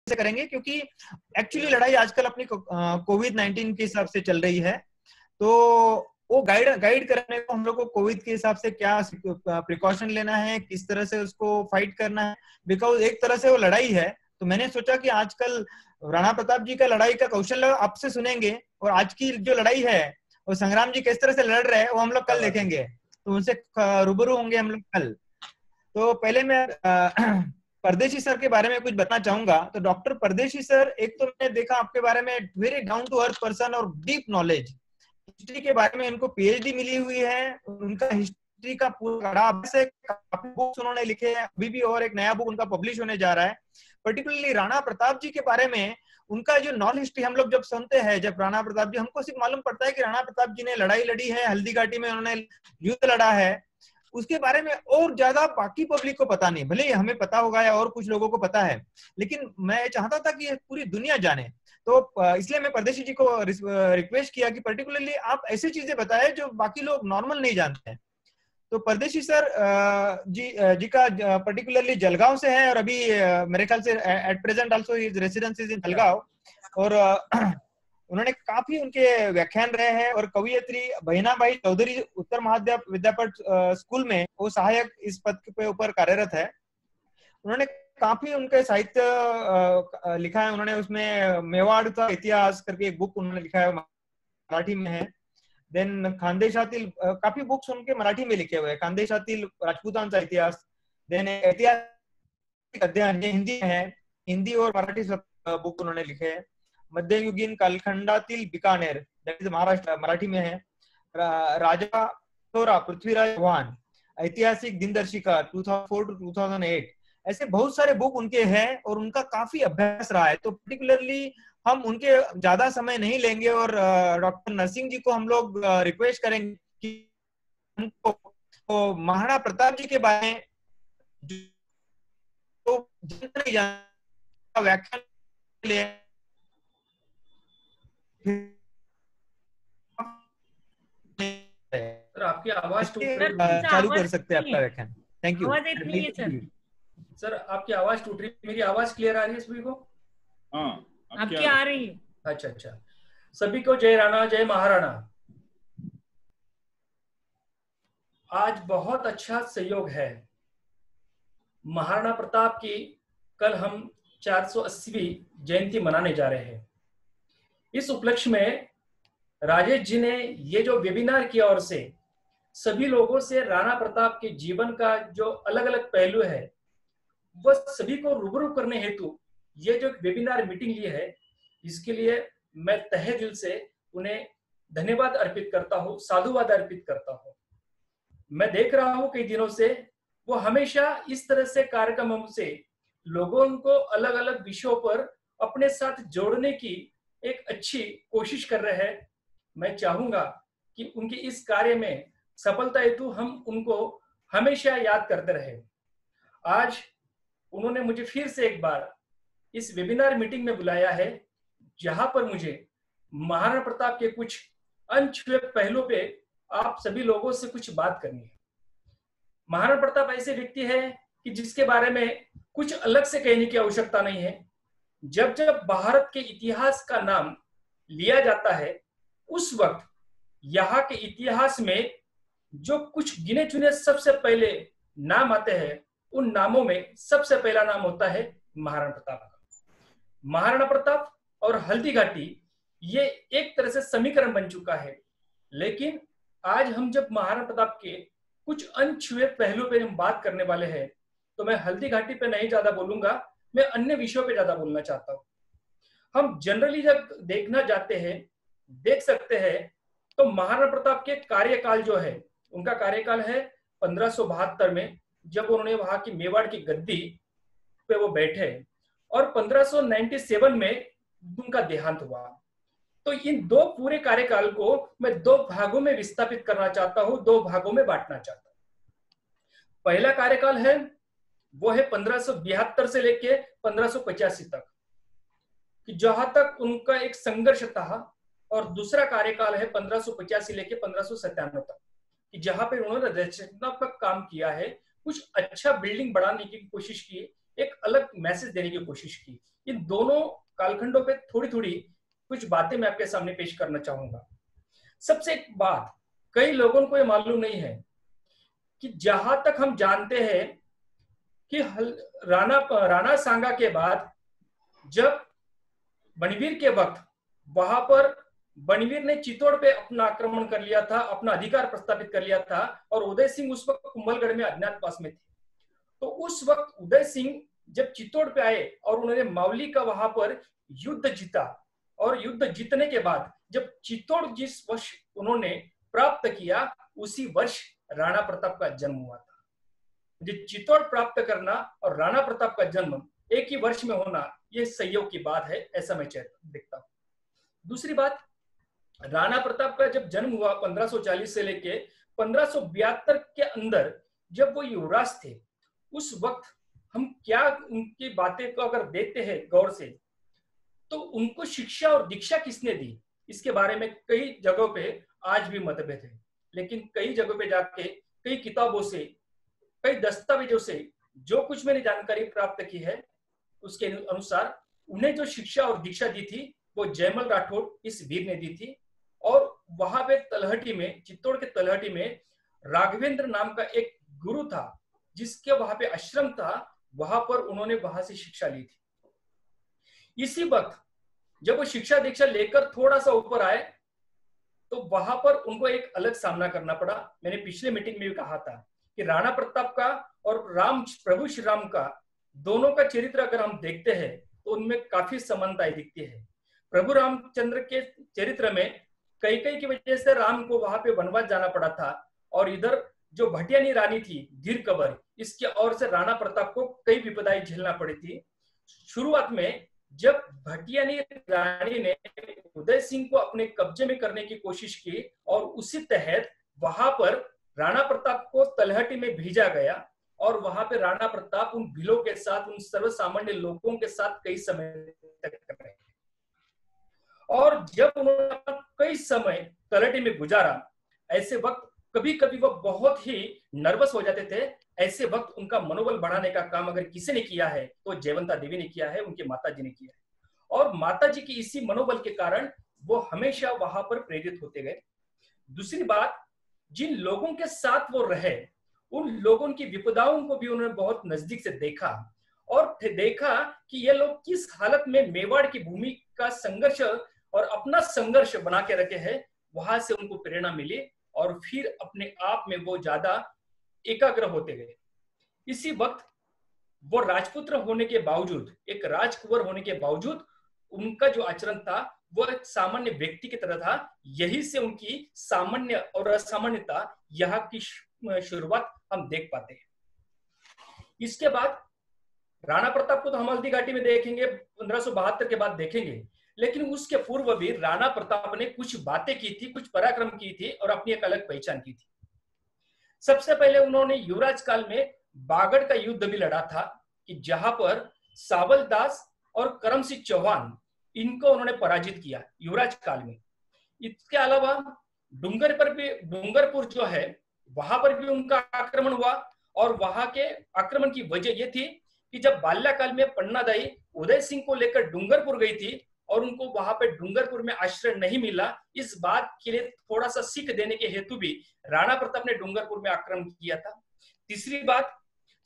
से करेंगे, क्योंकि एक्चुअली लड़ाई आजकल अपनी कोविड-19 के हिसाब से चल रही है। तो वो गाइड करने को हम लोग को कोविड के हिसाब से क्या प्रिकॉशन लेना है, किस तरह से उसको फाइट करना है, बिकॉज एक तरह से वो लड़ाई है। तो मैंने सोचा कि आजकल राणा प्रताप जी का लड़ाई का कौशल आपसे सुनेंगे, और आज की जो लड़ाई है वो संग्राम जी किस तरह से लड़ रहे हैं वो हम लोग कल देखेंगे। तो उनसे रूबरू होंगे हम लोग कल। तो पहले मैं परदेशी सर के बारे में कुछ बताना चाहूंगा। तो डॉक्टर परदेशी सर, एक तो मैंने देखा आपके बारे में very down to earth person और डीप नॉलेज। हिस्ट्री के बारे में इनको पीएचडी मिली हुई है। उनका हिस्ट्री का पूरा काफी बुक्स उन्होंने लिखे हैं, अभी भी और एक नया बुक उनका पब्लिश होने जा रहा है। पर्टिकुलरली राणा प्रताप जी के बारे में उनका जो नॉन हिस्ट्री हम लोग जब सुनते हैं, जब राणा प्रताप जी, हमको सिर्फ मालूम पड़ता है कि राणा प्रताप जी ने लड़ाई लड़ी है, हल्दी घाटी में उन्होंने युद्ध लड़ा है। उसके बारे में और ज्यादा बाकी पब्लिक को पता नहीं, भले ही हमें पता होगा या और कुछ लोगों को पता है, लेकिन मैं चाहता था कि पूरी दुनिया जाने। तो इसलिए मैं परदेशी जी को रिक्वेस्ट किया कि पर्टिकुलरली आप ऐसी चीजें बताएं जो बाकी लोग नॉर्मल नहीं जानते हैं। तो परदेशी सर जी का पर्टिकुलरली जलगांव से है, और अभी मेरे ख्याल से at present also his residence is in Jalgaon. और उन्होंने काफी उनके व्याख्यान रहे हैं। और कवियत्री बहिनाबाई चौधरी उत्तर महाविद्यालय विद्यापीठ स्कूल में वो सहायक इस पद पे ऊपर कार्यरत है। उन्होंने काफी उनके साहित्य लिखा है। उन्होंने उसमें मेवाड़ का इतिहास करके एक बुक उन्होंने लिखा है, मराठी में है। देन खानदेशातील काफी बुक्स उनके मराठी में लिखे हुए हैं, खानदेशातील राजपूतांचा इतिहास। देन ऐतिहासिक अध्ययन ये हिंदी में है, हिंदी और मराठी बुक उन्होंने लिखे हैं। मध्ययुगीन कालखंडातील बिकानेर, दैट इज महाराष्ट्र, मराठी में है। राजा थोरा पृथ्वीराज चौहान, ऐतिहासिक दिनदर्शिका 2004 to 2008, ऐसे बहुत सारे बुक उनके हैं और उनका काफी अभ्यास रहा है। तो पर्टिकुलरली हम उनके ज्यादा समय नहीं लेंगे और डॉक्टर नरसिंह जी को हम लोग रिक्वेस्ट करेंगे कि उनको तो महाराणा प्रताप जी के बारे में जो व्याख्यान ले सर आपकी आवाज टूट रही है, चालू कर सकते हैं आपका व्याख्यान। Thank you sir. आपकी आवाज टूट रही है, मेरी आवाज क्लियर आ रही है सभी को? हाँ आपकी आ रही है। अच्छा अच्छा, सभी को जय राणा, जय महाराणा। आज बहुत अच्छा संयोग है, महाराणा प्रताप की कल हम 480वीं जयंती मनाने जा रहे हैं। इस उपलक्ष्य में राजेश जी ने ये जो वेबिनार की ओर से सभी लोगों से राणा प्रताप के जीवन का जो अलग अलग पहलू है वह सभी को रूबरू करने हेतु ये जो वेबिनार मीटिंग ली है, इसके लिए मैं तहे दिल से उन्हें धन्यवाद अर्पित करता हूँ, साधुवाद अर्पित करता हूँ। मैं देख रहा हूँ कई दिनों से वो हमेशा इस तरह से कार्यक्रमों से लोगों को अलग अलग विषयों पर अपने साथ जोड़ने की एक अच्छी कोशिश कर रहे हैं। मैं चाहूंगा कि उनके इस कार्य में सफलता हेतु हम उनको हमेशा याद करते रहे। आज उन्होंने मुझे फिर से एक बार इस वेबिनार मीटिंग में बुलाया है, जहां पर मुझे महाराणा प्रताप के कुछ अनछुए पहलुओं पे आप सभी लोगों से कुछ बात करनी है। महाराणा प्रताप ऐसे व्यक्ति है कि जिसके बारे में कुछ अलग से कहने की आवश्यकता नहीं है। जब जब भारत के इतिहास का नाम लिया जाता है, उस वक्त यहाँ के इतिहास में जो कुछ गिने चुने सबसे पहले नाम आते हैं, उन नामों में सबसे पहला नाम होता है महाराणा प्रताप का। महाराणा प्रताप और हल्दी घाटी ये एक तरह से समीकरण बन चुका है। लेकिन आज हम जब महाराणा प्रताप के कुछ अनछुए पहलू पे हम बात करने वाले हैं, तो मैं हल्दी घाटी पे नहीं ज्यादा बोलूंगा, मैं अन्य विषयों पे ज्यादा बोलना चाहता हूँ। हम जनरली जब देखना जाते हैं, देख सकते हैं तो महाराणा प्रताप के कार्यकाल जो है, उनका कार्यकाल है 1572 में, जब उन्होंने वहां की मेवाड़ की गद्दी पे वो बैठे, और 1597 में उनका देहांत हुआ। तो इन दो पूरे कार्यकाल को मैं दो भागों में विस्थापित करना चाहता हूं, दो भागों में बांटना चाहता हूं। पहला कार्यकाल है वो है 1572 से लेके 1585 तक, कि जहां तक उनका एक संघर्ष था, और दूसरा कार्यकाल है 1585 लेके 1597 तक, कि जहां पे उन्होंने रचनात्मक काम किया है, कुछ अच्छा बिल्डिंग बढ़ाने की कोशिश की, एक अलग मैसेज देने की कोशिश की। इन दोनों कालखंडों पे थोड़ी थोड़ी कुछ बातें मैं आपके सामने पेश करना चाहूंगा। सबसे एक बात, कई लोगों को ये मालूम नहीं है कि जहां तक हम जानते हैं कि राणा सांगा के बाद जब बणवीर के वक्त वहां पर बणवीर ने चित्तौड़ पे अपना आक्रमण कर लिया था, अपना अधिकार प्रस्थापित कर लिया था, और उदय सिंह उस वक्त कुंभलगढ़ में अज्ञातवास में थे। तो उस वक्त उदय सिंह जब चित्तौड़ पे आए और उन्होंने मावली का वहां पर युद्ध जीता, और युद्ध जीतने के बाद जब चित्तौड़ जिस वर्ष उन्होंने प्राप्त किया, उसी वर्ष राणा प्रताप का जन्म हुआ था। चित्तौड़ प्राप्त करना और राणा प्रताप का जन्म एक ही वर्ष में होना, यह संयोग की बात है, ऐसा मैं देखता हूं। दूसरी बात, राणा प्रताप का जब जन्म हुआ 1540 से लेके 1572 के अंदर जब वो युवराज थे, उस वक्त हम क्या उनकी बातें को अगर देखते हैं गौर से, तो उनको शिक्षा और दीक्षा किसने दी, इसके बारे में कई जगहों पे आज भी मतभेद है। लेकिन कई जगहों पे जाके, कई किताबों से, कई दस्तावेजों से जो कुछ मैंने जानकारी प्राप्त की है, उसके अनुसार उन्हें जो शिक्षा और दीक्षा दी थी वो जयमल राठौड़ इस वीर ने दी थी। और वहां पे तलहटी में, चित्तौड़ के तलहटी में राघवेंद्र नाम का एक गुरु था, जिसके वहां पे आश्रम था, वहां पर उन्होंने वहां से शिक्षा ली थी। इसी वक्त जब वो शिक्षा दीक्षा लेकर थोड़ा सा ऊपर आए, तो वहां पर उनको एक अलग सामना करना पड़ा। मैंने पिछले मीटिंग में भी कहा था कि राणा प्रताप का और प्रभु श्री राम का, दोनों का चरित्र अगर हम देखते हैं तो उनमें काफी समानताएं दिखती है। प्रभु रामचंद्र के चरित्र में कैकेयी की वजह से राम को वहां पे वनवास जाना पड़ा था, और इधर जो भटियानी रानी थी धीर कबर, इसके ओर से राणा प्रताप को कई विपदाएं झेलना पड़ी थी। शुरुआत में जब भटियानी रानी ने उदय सिंह को अपने कब्जे में करने की कोशिश की, और उसी तहत वहां पर राणा प्रताप को तलहटी में भेजा गया, और वहां पे राणा प्रताप उन भीलों के साथ, उन सर्वसामान्य लोगों के साथ कई समय तक रहे। और जब उन्होंने कई समय तलहटी में गुजारा, ऐसे वक्त कभी कभी वो बहुत ही नर्वस हो जाते थे। ऐसे वक्त उनका मनोबल बढ़ाने का काम अगर किसी ने किया है तो जयवंता देवी ने किया है, उनकी माता जी ने किया है। और माता जी की इसी मनोबल के कारण वो हमेशा वहां पर प्रेरित होते गए। दूसरी बात, जिन लोगों के साथ वो रहे, उन लोगों की विपदाओं को भी उन्होंने बहुत नजदीक से देखा, और देखा कि ये लोग किस हालत में मेवाड़ की भूमि का संघर्ष और अपना संघर्ष बना के रखे हैं। वहां से उनको प्रेरणा मिली, और फिर अपने आप में वो ज्यादा एकाग्र होते गए। इसी वक्त वो राजपुत्र होने के बावजूद, एक राजकुंवर होने के बावजूद, उनका जो आचरण था वो एक सामान्य व्यक्ति की तरह था। यही से उनकी सामान्य और असामान्यता यहाँ की शुरुआत हम देख पाते हैं। इसके बाद राणा प्रताप को तो हम हल्दी घाटी में देखेंगे, 1572 के बाद देखेंगे, लेकिन उसके पूर्व भी राणा प्रताप ने कुछ बातें की थी, कुछ पराक्रम की थी, और अपनी एक अलग पहचान की थी। सबसे पहले उन्होंने युवराज काल में बागड़ का युद्ध भी लड़ा था, कि जहां पर सावल दास और करम सिंह चौहान, इनको उन्होंने पराजित किया युवराज काल में। इसके अलावा डूंगरपुर जो है, वहां पर भी उनका आक्रमण हुआ, और वहां के आक्रमण की वजह यह थी कि जब बाल्याकाल में पन्नादाई उदय सिंह को लेकर डूंगरपुर गई थी, और उनको वहां पे डूंगरपुर में आश्रय नहीं मिला, इस बात के लिए थोड़ा सा सीख देने के हेतु भी राणा प्रताप ने डूंगरपुर में आक्रमण किया था। तीसरी बात,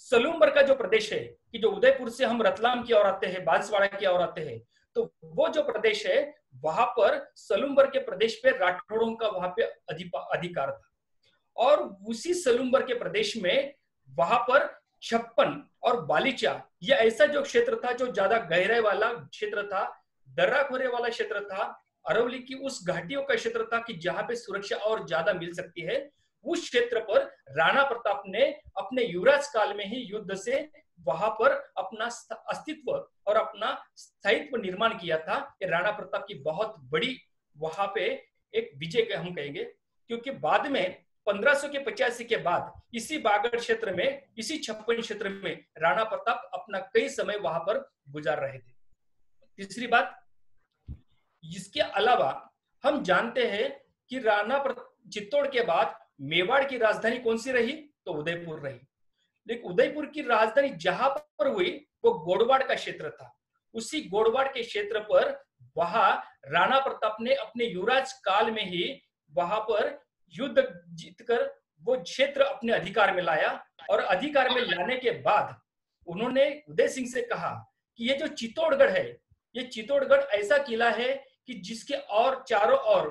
सलूम्बर का जो प्रदेश है, कि जो उदयपुर से हम रतलाम की ओर आते हैं, बांसवाड़ा की ओर आते हैं, तो वो जो प्रदेश है, वहां पर सलूम्बर के प्रदेश पे राठौड़ों का वहां पे अधिकार था। और उसी सलूम्बर के प्रदेश में वहां पर छप्पन और बालीचा, यह ऐसा जो क्षेत्र था जो ज्यादा गहराई वाला क्षेत्र था, दर्रा खोरे वाला क्षेत्र था, अरवली की उस घाटियों का क्षेत्र था कि जहां पे सुरक्षा और ज्यादा मिल सकती है। उस क्षेत्र पर राणा प्रताप ने अपने युवराज काल में ही युद्ध से वहां पर अपना अस्तित्व और अपना स्थायित्व निर्माण किया था। कि राणा प्रताप की बहुत बड़ी वहां पे एक विजय हम कहेंगे, क्योंकि बाद में 1585 के बाद इसी बागड़ क्षेत्र में, इसी छप्पन क्षेत्र में राणा प्रताप अपना कई समय वहां पर गुजार रहे थे। तीसरी बात, इसके अलावा हम जानते हैं कि चित्तौड़ के बाद मेवाड़ की राजधानी कौन सी रही, तो उदयपुर रही। लेकिन उदयपुर की राजधानी जहां पर हुई, वो गोडवाड़ का क्षेत्र था। उसी गोडवाड़ के क्षेत्र पर वहां राणा प्रताप ने अपने युवराज काल में ही वहां पर युद्ध जीतकर वो क्षेत्र अपने अधिकार में लाया। और अधिकार में लाने के बाद उन्होंने उदय सिंह से कहा कि ये जो चित्तौड़गढ़ है, ये चित्तौड़गढ़ ऐसा किला है कि जिसके और चारों ओर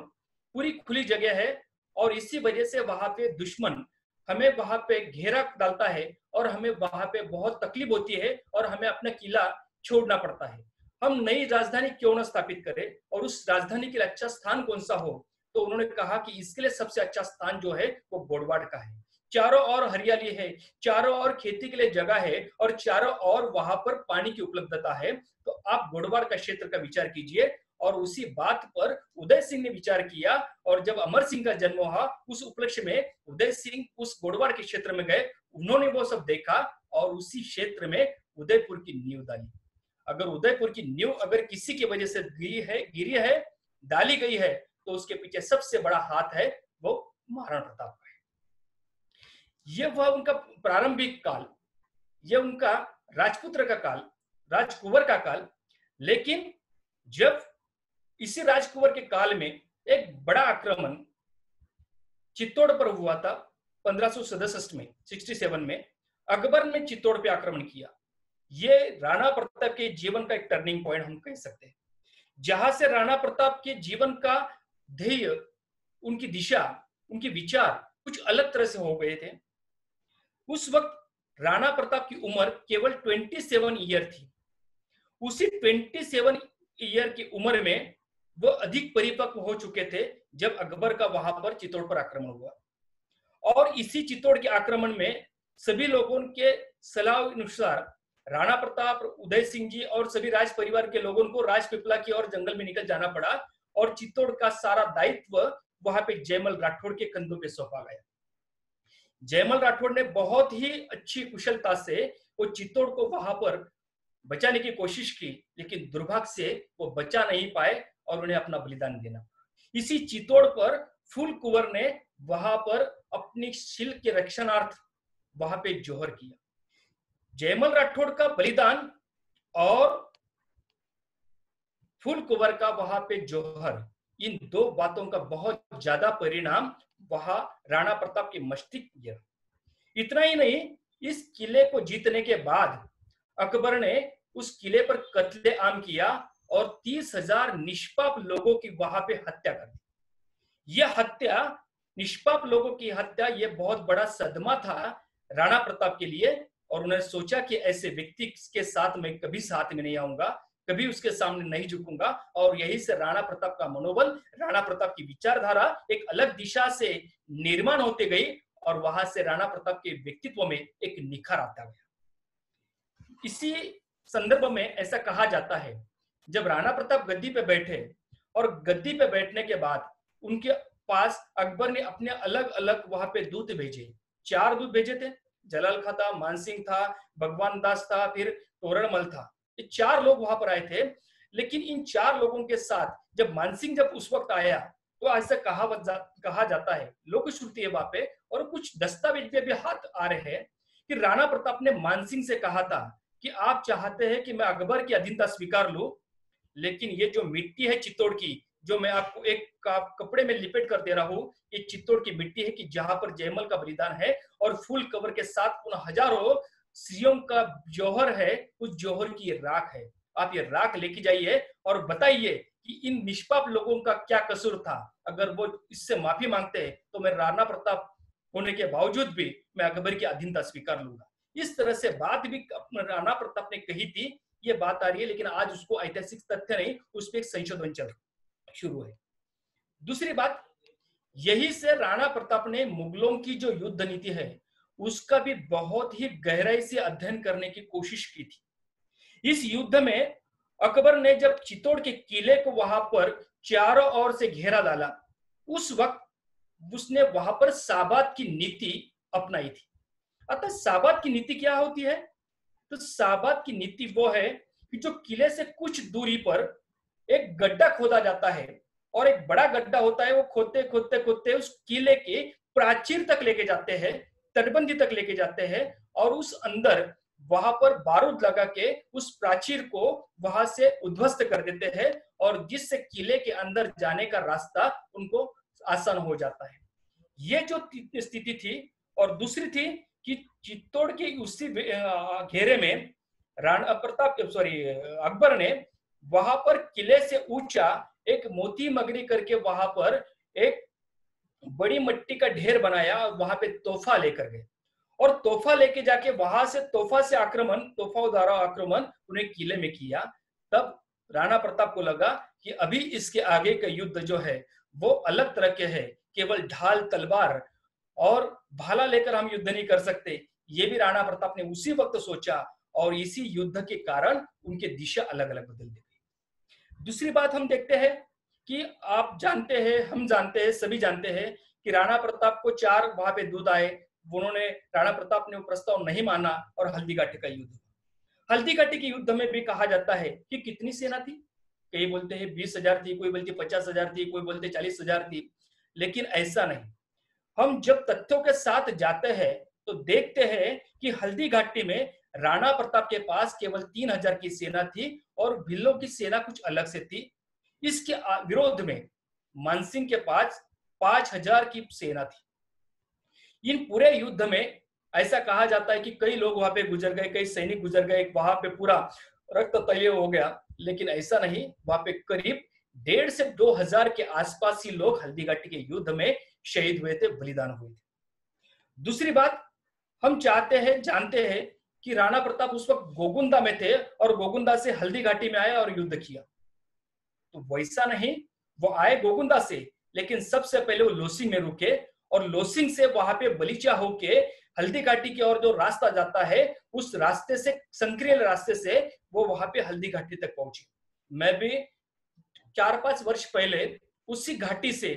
पूरी खुली जगह है, और इसी वजह से वहां पे दुश्मन हमें वहां पे घेरा डालता है और हमें वहां पे बहुत तकलीफ होती है और हमें अपना किला छोड़ना पड़ता है। हम नई राजधानी क्यों न स्थापित करें, और उस राजधानी के लिए अच्छा स्थान कौन सा हो? तो उन्होंने कहा कि इसके लिए सबसे अच्छा स्थान जो है वो गोडवाड़ का है। चारों ओर हरियाली है, चारों ओर खेती के लिए जगह है, और चारों ओर वहां पर पानी की उपलब्धता है। तो आप गोडवाड़ का क्षेत्र का विचार कीजिए। और उसी बात पर उदय सिंह ने विचार किया, और जब अमर सिंह का जन्म हुआ उस उपलक्ष्य में उदय सिंह उस गोडवाड़ के क्षेत्र में गए। उन्होंने वो सब देखा और उसी क्षेत्र में उदयपुर की नींव डाली। अगर उदयपुर की नींव अगर किसी की वजह से गिरी है, डाली गई है, तो उसके पीछे सबसे बड़ा हाथ है वो महाराणा प्रताप का है। ये वह उनका प्रारंभिक काल, ये उनका राजपुत्र का काल, राजकुंवर का काल। लेकिन जब इसी राजकुंवर के काल में एक बड़ा आक्रमण चित्तौड़ पर हुआ था 1567 में, 67 में अकबर ने चित्तौड़ पे आक्रमण किया। ये राणा प्रताप के जीवन का एक टर्निंग पॉइंट हम कह सकते हैं, जहां से राणा प्रताप के जीवन का ध्येय, उनकी दिशा, उनके विचार कुछ अलग तरह से हो गए थे। उस वक्त राणा प्रताप की उम्र केवल 27 ईयर थी। उसी 27 ईयर की उम्र में वो अधिक परिपक्व हो चुके थे जब अकबर का वहां पर चित्तौड़ पर आक्रमण हुआ। और इसी चित्तौड़ के आक्रमण में सभी लोगों के सलाह अनुसार राणा प्रताप, उदय सिंह जी और सभी राज परिवार के लोगों को राजपीपला की ओर जंगल में निकल जाना पड़ा, और चित्तौड़ का सारा दायित्व वहां पे जयमल राठौड़ के कंधों पे सौंपा गया। जयमल राठौड़ ने बहुत ही अच्छी कुशलता से वो चित्तौड़ को वहां पर बचाने की कोशिश की, लेकिन दुर्भाग्य से वो बचा नहीं पाए और उन्हें अपना बलिदान देना पड़ा। इसी चित्तौड़ पर फूल कुंवर ने वहां पर अपनी शील के रक्षणार्थ वहां पे जोहर किया। जयमल राठौड़ का बलिदान और फूल कुंवर का वहां पे जोहर, इन दो बातों का बहुत ज्यादा परिणाम वहां राणा प्रताप के मस्तिष्क में। इतना ही नहीं, इस किले को जीतने के बाद अकबर ने उस किले पर कत्लेआम किया और 30,000 निष्पाप लोगों की वहां पे हत्या कर दी। यह हत्या, निष्पाप लोगों की हत्या, यह बहुत बड़ा सदमा था राणा प्रताप के लिए। और उन्होंने सोचा कि ऐसे व्यक्ति के साथ मैं कभी साथ में नहीं आऊंगा, कभी उसके सामने नहीं झुकूंगा। और यही से राणा प्रताप का मनोबल, राणा प्रताप की विचारधारा एक अलग दिशा से निर्माण होते गई, और वहां से राणा प्रताप के व्यक्तित्व में एक निखार आता गया। इसी संदर्भ में ऐसा कहा जाता है, जब राणा प्रताप गद्दी पे बैठे और गद्दी पे बैठने के बाद उनके पास अकबर ने अपने अलग अलग वहां पे दूत भेजे। 4 दूत भेजे थे, जलाल खां था, मानसिंह था, भगवान दास था, फिर तोरणमल था। ये 4 लोग वहां पर आए थे। लेकिन इन 4 लोगों के साथ जब मानसिंह जब उस वक्त आया, तो ऐसा कहा जाता है, लोक श्रुति है वहां पे, और कुछ दस्तावेज भी अभी हाथ आ रहे हैं कि राणा प्रताप ने मानसिंह से कहा था कि आप चाहते हैं कि मैं अकबर की अधीनता स्वीकार लूं, लेकिन ये जो मिट्टी है चित्तौड़ की, जो मैं आपको एक कपड़े में लिपेट कर दे रहा हूं, ये चित्तौड़ की मिट्टी है कि जहां पर जयमल का बलिदान है, और फूल कवर के साथ उन हजारों स्त्रियों का जौहर है, उस जौहर की ये राख है। आप ये राख लेके जाइए और बताइए कि इन निष्पाप लोगों का क्या कसूर था। अगर वो इससे माफी मांगते हैं तो मैं राणा प्रताप होने के बावजूद भी मैं अकबर की अधीनता स्वीकार लूंगा। इस तरह से बात भी राणा प्रताप ने कही थी, ये बात आ रही है, लेकिन आज उसको ऐतिहासिक तथ्य नहीं, उस पर एक संशोधन चल शुरू है। दूसरी बात, यही से राणा प्रताप ने मुगलों की जो युद्ध नीति है उसका भी बहुत ही गहराई से अध्ययन करने की कोशिश की थी। इस युद्ध में अकबर ने जब चित्तौड़ के किले को वहां पर चारों ओर से घेरा डाला, उस वक्त उसने वहां पर साबात की नीति अपनाई थी। अतः साबात की नीति क्या होती है? तो साबात की नीति वो है कि जो किले से कुछ दूरी पर एक गड्ढा खोदा जाता है, और एक बड़ा गड्ढा होता है, वो खोदते खोदते खोदते उस किले के प्राचीर तक लेके जाते हैं, तटबंदी तक लेके जाते हैं, और उस अंदर वहां पर बारूद लगा के उस प्राचीर को वहां से उद्ध्वस्त कर देते हैं और जिससे किले के अंदर जाने का रास्ता उनको आसान हो जाता है। ये जो स्थिति थी। और दूसरी थी कि चित्तौड़ के उसी घेरे में राणा प्रताप सॉरी अकबर ने वहां पर किले से ऊंचा एक मोती मगरी करके वहां पर एक बड़ी मिट्टी का ढेर बनाया, वहां पे तोहफा लेकर गए और तोहफा लेके जाके वहां से तोहफा से आक्रमण, तोहफा द्वारा आक्रमण उन्हें किले में किया। तब राणा प्रताप को लगा कि अभी इसके आगे का युद्ध जो है वो अलग तरह के है, केवल ढाल तलवार और भाला लेकर हम युद्ध नहीं कर सकते। ये भी राणा प्रताप ने उसी वक्त सोचा और इसी युद्ध के कारण उनके दिशा अलग अलग बदल दी गई। दूसरी बात हम देखते हैं कि आप जानते हैं, हम जानते हैं, सभी जानते हैं कि राणा प्रताप को 4 वहां पे दूत आए। उन्होंने, राणा प्रताप ने वो प्रस्ताव नहीं माना और हल्दीघाटी का युद्ध। हल्दीघाटी के युद्ध में भी कहा जाता है कि कितनी सेना थी, कई बोलते हैं 20,000 थी, कोई बोलते 50,000 थी, कोई बोलते 40,000 थी, लेकिन ऐसा नहीं। हम जब तथ्यों के साथ जाते हैं तो देखते हैं कि हल्दीघाटी में राणा प्रताप के पास केवल 3,000 की सेना थी और भिल्लों की सेना कुछ अलग से थी। इसके विरोध में मानसिंह के पास 5,000 की सेना थी। इन पूरे युद्ध में ऐसा कहा जाता है कि कई लोग वहां पे गुजर गए, कई सैनिक गुजर गए, वहां पे पूरा रक्त तय हो गया, लेकिन ऐसा नहीं। वहां पे करीब 1,500 से 2,000 के आसपास ही लोग हल्दीघाटी के युद्ध में शहीद हुए थे, बलिदान हुए थे। दूसरी बात, हम चाहते हैं, जानते हैं कि राणा प्रताप उस वक्त गोगुंदा में थे और गोगुंदा से हल्दीघाटी में आए और युद्ध किया। तो वैसा नहीं, वो आए गोगुंदा से, लेकिन सबसे पहले वो लोसिंग में रुके और लोसिंग से वहां पे बलीचा होके हल्दीघाटी की ओर जो रास्ता जाता है उस रास्ते से, संक्रियल रास्ते से वो वहां पे हल्दीघाटी तक पहुंचे। मैं भी 4-5 वर्ष पहले उसी घाटी से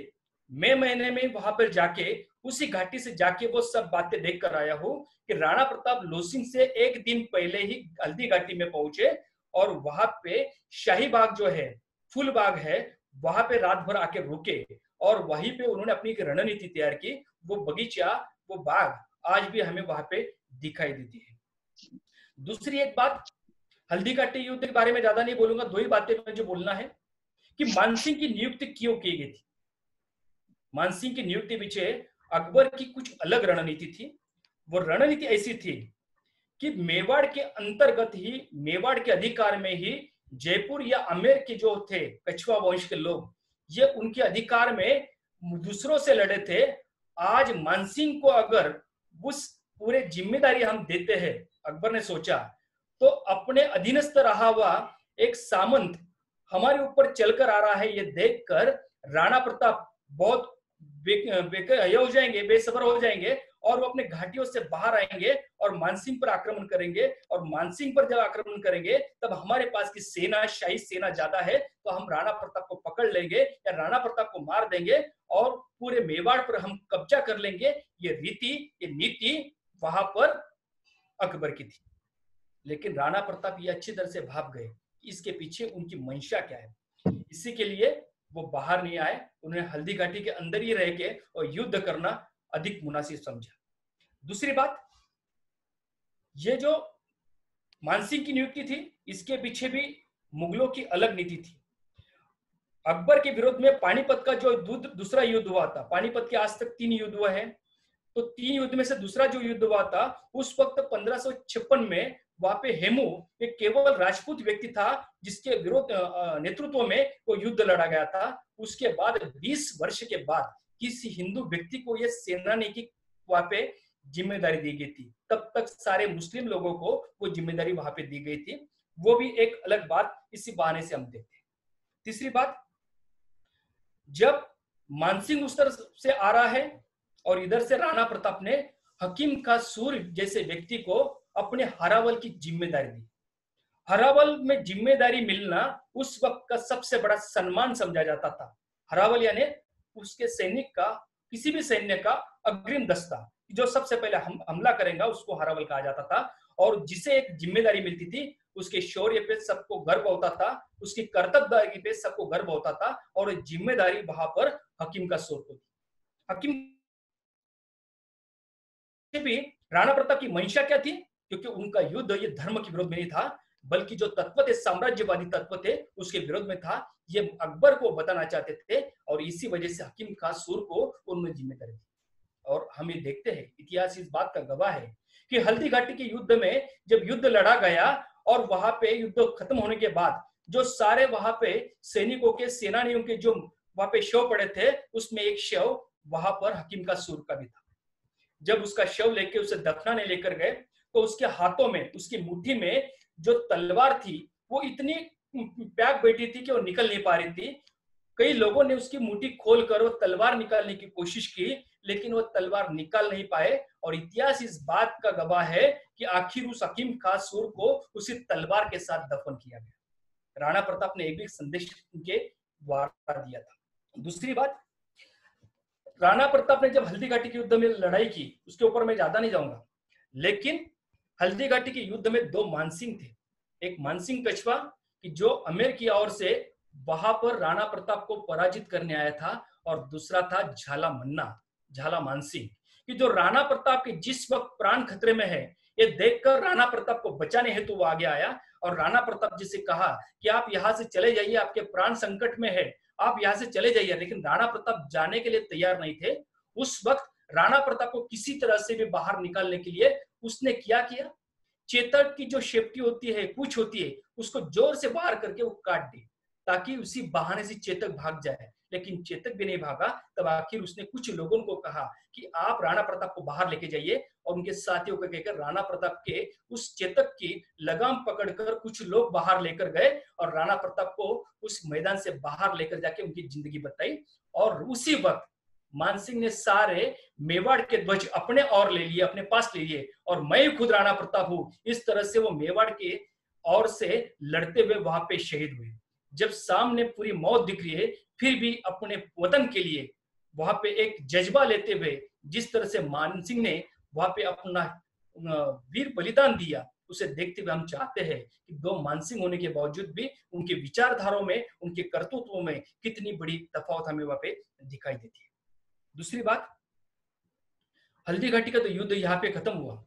मई महीने में वहां पर जाके, उसी घाटी से जाके वो सब बातें देख कर आया हूं कि राणा प्रताप लोसिंग से एक दिन पहले ही हल्दीघाटी में पहुंचे और वहां पे शाही बाग जो है, फूल बाग है, वहां पे रात भर आके रुके और वहीं पे उन्होंने अपनी एक रणनीति तैयार की। वो बगीचा, वो बाग आज भी हमें वहां पे दिखाई देती है। दूसरी एक बात, हल्दीघाटी युद्ध के बारे में ज्यादा नहीं बोलूंगा, 2 ही बातें मुझे बोलना है कि मानसिंह की नियुक्ति क्यों की गई थी। मानसिंह की नियुक्ति पीछे अकबर की कुछ अलग रणनीति थी। वो रणनीति ऐसी थी कि मेवाड़ के अंतर्गत ही, मेवाड़ के अधिकार में ही जयपुर या आमेर के जो थे कछुआ वंश के लोग, ये उनके अधिकार में दूसरों से लड़े थे। आज मानसिंह को अगर उस पूरे जिम्मेदारी हम देते हैं, अकबर ने सोचा, तो अपने अधीनस्थ रहा हुआ एक सामंत हमारे ऊपर चलकर आ रहा है, ये देखकर राणा प्रताप बहुत हो जाएंगे, बेसब्र हो जाएंगे और वो अपने घाटियों से बाहर आएंगे और मानसिंह पर आक्रमण करेंगे। और मानसिंह पर जब आक्रमण करेंगे तब हमारे पास की सेना, शाही सेना ज्यादा है, तो हम राणा प्रताप को पकड़ लेंगे या राणा प्रताप को मार देंगे और पूरे मेवाड़ पर हम कब्जा कर लेंगे। ये रीति, ये नीति वहां पर अकबर की थी। लेकिन राणा प्रताप ये अच्छी तरह से भाप गए इसके पीछे उनकी मंशा क्या है। इसी के लिए वो बाहर नहीं आए, उन्हें हल्दीघाटी के अंदर ही रह के और युद्ध करना अधिक मुनासिब समझा। दूसरी बात, ये जो मानसिंह की नियुक्ति थी, इसके पीछे भी मुगलों की अलग नीति थी। अकबर के विरोध में पानीपत का जो दूसरा युद्ध हुआ था, पानीपत के आज तक 3 युद्ध हुए हैं, तो 3 युद्ध में से दूसरा जो युद्ध हुआ था उस वक्त 1556 में वहां पे हेमू एक केवल राजपूत व्यक्ति था जिसके विरोध नेतृत्व में वो युद्ध लड़ा गया था। उसके बाद 20 वर्ष के बाद किसी हिंदू व्यक्ति को यह सेनानी की वहां पे जिम्मेदारी दी गई थी। तब तक सारे मुस्लिम लोगों को वो जिम्मेदारी वहां पे दी गई थी। वो भी एक अलग बात इसी बहाने से हम देखते हैं। तीसरी बात, जब मानसिंह उस तरफ से आ रहा है और इधर से राणा प्रताप ने हकीम का सूर जैसे व्यक्ति को अपने हरावल की जिम्मेदारी दी। हरावल में जिम्मेदारी मिलना उस वक्त का सबसे बड़ा सम्मान समझा जाता था। हरावल यानी उसके सैनिक का, किसी भी सैन्य का अग्रिम दस्ता जो सबसे पहले हमला करेगा उसको हरावल कहा जाता था। और जिसे एक जिम्मेदारी मिलती थी उसके शौर्य पे सबको गर्व होता था, उसकी कर्तव्यदारी पे सबको गर्व होता था और जिम्मेदारी वहां पर हकीम का सूर को थी। हकीम भी राणा प्रताप की मंशा क्या थी क्योंकि उनका युद्ध ये धर्म के विरोध में नहीं था, बल्कि जो तत्व थे, साम्राज्यवादी तत्व थे, उसके विरोध में था। ये अकबर को बताना चाहते थे और इसी वजह से हकीम खां सूर को उन्होंने जिम्मेदारी दी। और हम ये देखते हैं, इतिहास इस बात का गवाह है कि हल्दी घाटी के युद्ध में जब युद्ध लड़ा गया और वहां पे युद्ध खत्म होने के बाद जो सारे वहां पे सैनिकों के, सेनानियों के जो वहां पे शव पड़े थे, उसमें एक शव वहां पर हकीम खां सूर का भी था। जब उसका शव लेके उसे दफनाने लेकर गए तो उसके हाथों में, उसकी मुट्ठी में जो तलवार थी वो इतनी पैक बैठी थी कि वो निकल नहीं पा रही थी। कई लोगों ने उसकी मुट्ठी खोलकर वो तलवार निकालने की कोशिश की, लेकिन वो तलवार निकाल नहीं पाए। और इतिहास इस बात का गवाह है कि आखिर उस हकीम खां सूर को उसी तलवार के साथ दफन किया गया। राणा प्रताप ने एक भी संदेश उनके द्वारा दिया था। दूसरी बात, राणा प्रताप ने जब हल्दी घाटी के युद्ध में लड़ाई की, उसके ऊपर मैं ज्यादा नहीं जाऊंगा, लेकिन हल्दी घाटी के युद्ध में दो मानसिंह थे। एक मानसिंह कछवा कि जो आमेर की ओर से वहां पर राणा प्रताप को पराजित करने आया था, और दूसरा था झाला मन्ना, झाला मानसिंह, कि जो राणा प्रताप के जिस वक्त प्राण खतरे में है, ये देखकर राणा प्रताप को बचाने हेतु वो आगे आया और राणा प्रताप जी से कहा कि आप यहाँ से चले जाइए, आपके प्राण संकट में है, आप यहाँ से चले जाइए। लेकिन राणा प्रताप जाने के लिए तैयार नहीं थे। उस वक्त राणा प्रताप को किसी तरह से भी बाहर निकालने के लिए उसने क्या किया, चेतक की जो शेपटी होती है, पूंछ होती है, उसको जोर से बाहर करके वो काट दी, ताकि उसी बहाने से चेतक भाग जाए। लेकिन चेतक भी नहीं भागा। तब आखिर उसने कुछ लोगों को कहा कि आप राणा प्रताप को बाहर लेके जाइए, और उनके साथियों को कहकर राणा प्रताप के उस चेतक की लगाम पकड़कर कुछ लोग बाहर लेकर गए और राणा प्रताप को उस मैदान से बाहर लेकर जाके उनकी जिंदगी बताई। और उसी वक्त मानसिंह ने सारे मेवाड़ के ध्वज अपने और ले लिए, अपने पास ले लिए, और मैं खुद राणा प्रताप हूं, इस तरह से वो मेवाड़ के ओर से लड़ते हुए वहां पे शहीद हुए। जब सामने पूरी मौत दिख रही है, फिर भी अपने वतन के लिए वहां पे एक जज्बा लेते हुए जिस तरह से मानसिंह ने वहां पे अपना वीर बलिदान दिया, उसे देखते हुए हम चाहते हैं कि दो मानसिंह होने के बावजूद भी उनके विचारधाराओं में, उनके कर्तृत्व में कितनी बड़ी तफावत हमें वहां पे दिखाई देती है। दूसरी बात, हल्दी घाटी का तो युद्ध यहाँ पे खत्म हुआ,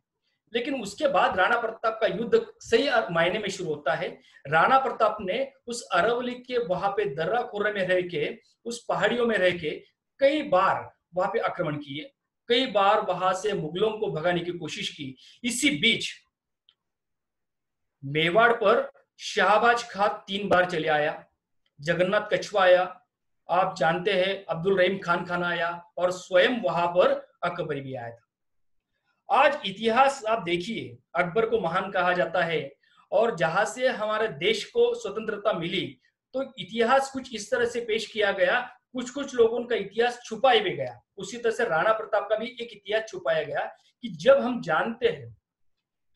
लेकिन उसके बाद राणा प्रताप का युद्ध सही मायने में शुरू होता है। राणा प्रताप ने उस अरवली के वहां पे दर्रा खुर्रा में रह के, उस पहाड़ियों में रह के कई बार वहां पे आक्रमण किए, कई बार वहां से मुगलों को भगाने की कोशिश की। इसी बीच मेवाड़ पर शाहबाज खां 3 बार चले आया, जगन्नाथ कछवा आया, आप जानते हैं अब्दुल रहीम खान आया, और स्वयं वहां पर अकबर भी आया था। आज इतिहास आप देखिए, अकबर को महान कहा जाता है, और जहां से हमारे देश को स्वतंत्रता मिली तो इतिहास कुछ इस तरह से पेश किया गया, कुछ कुछ लोगों का इतिहास छुपाया भी गया। उसी तरह से राणा प्रताप का भी एक इतिहास छुपाया गया कि जब हम जानते हैं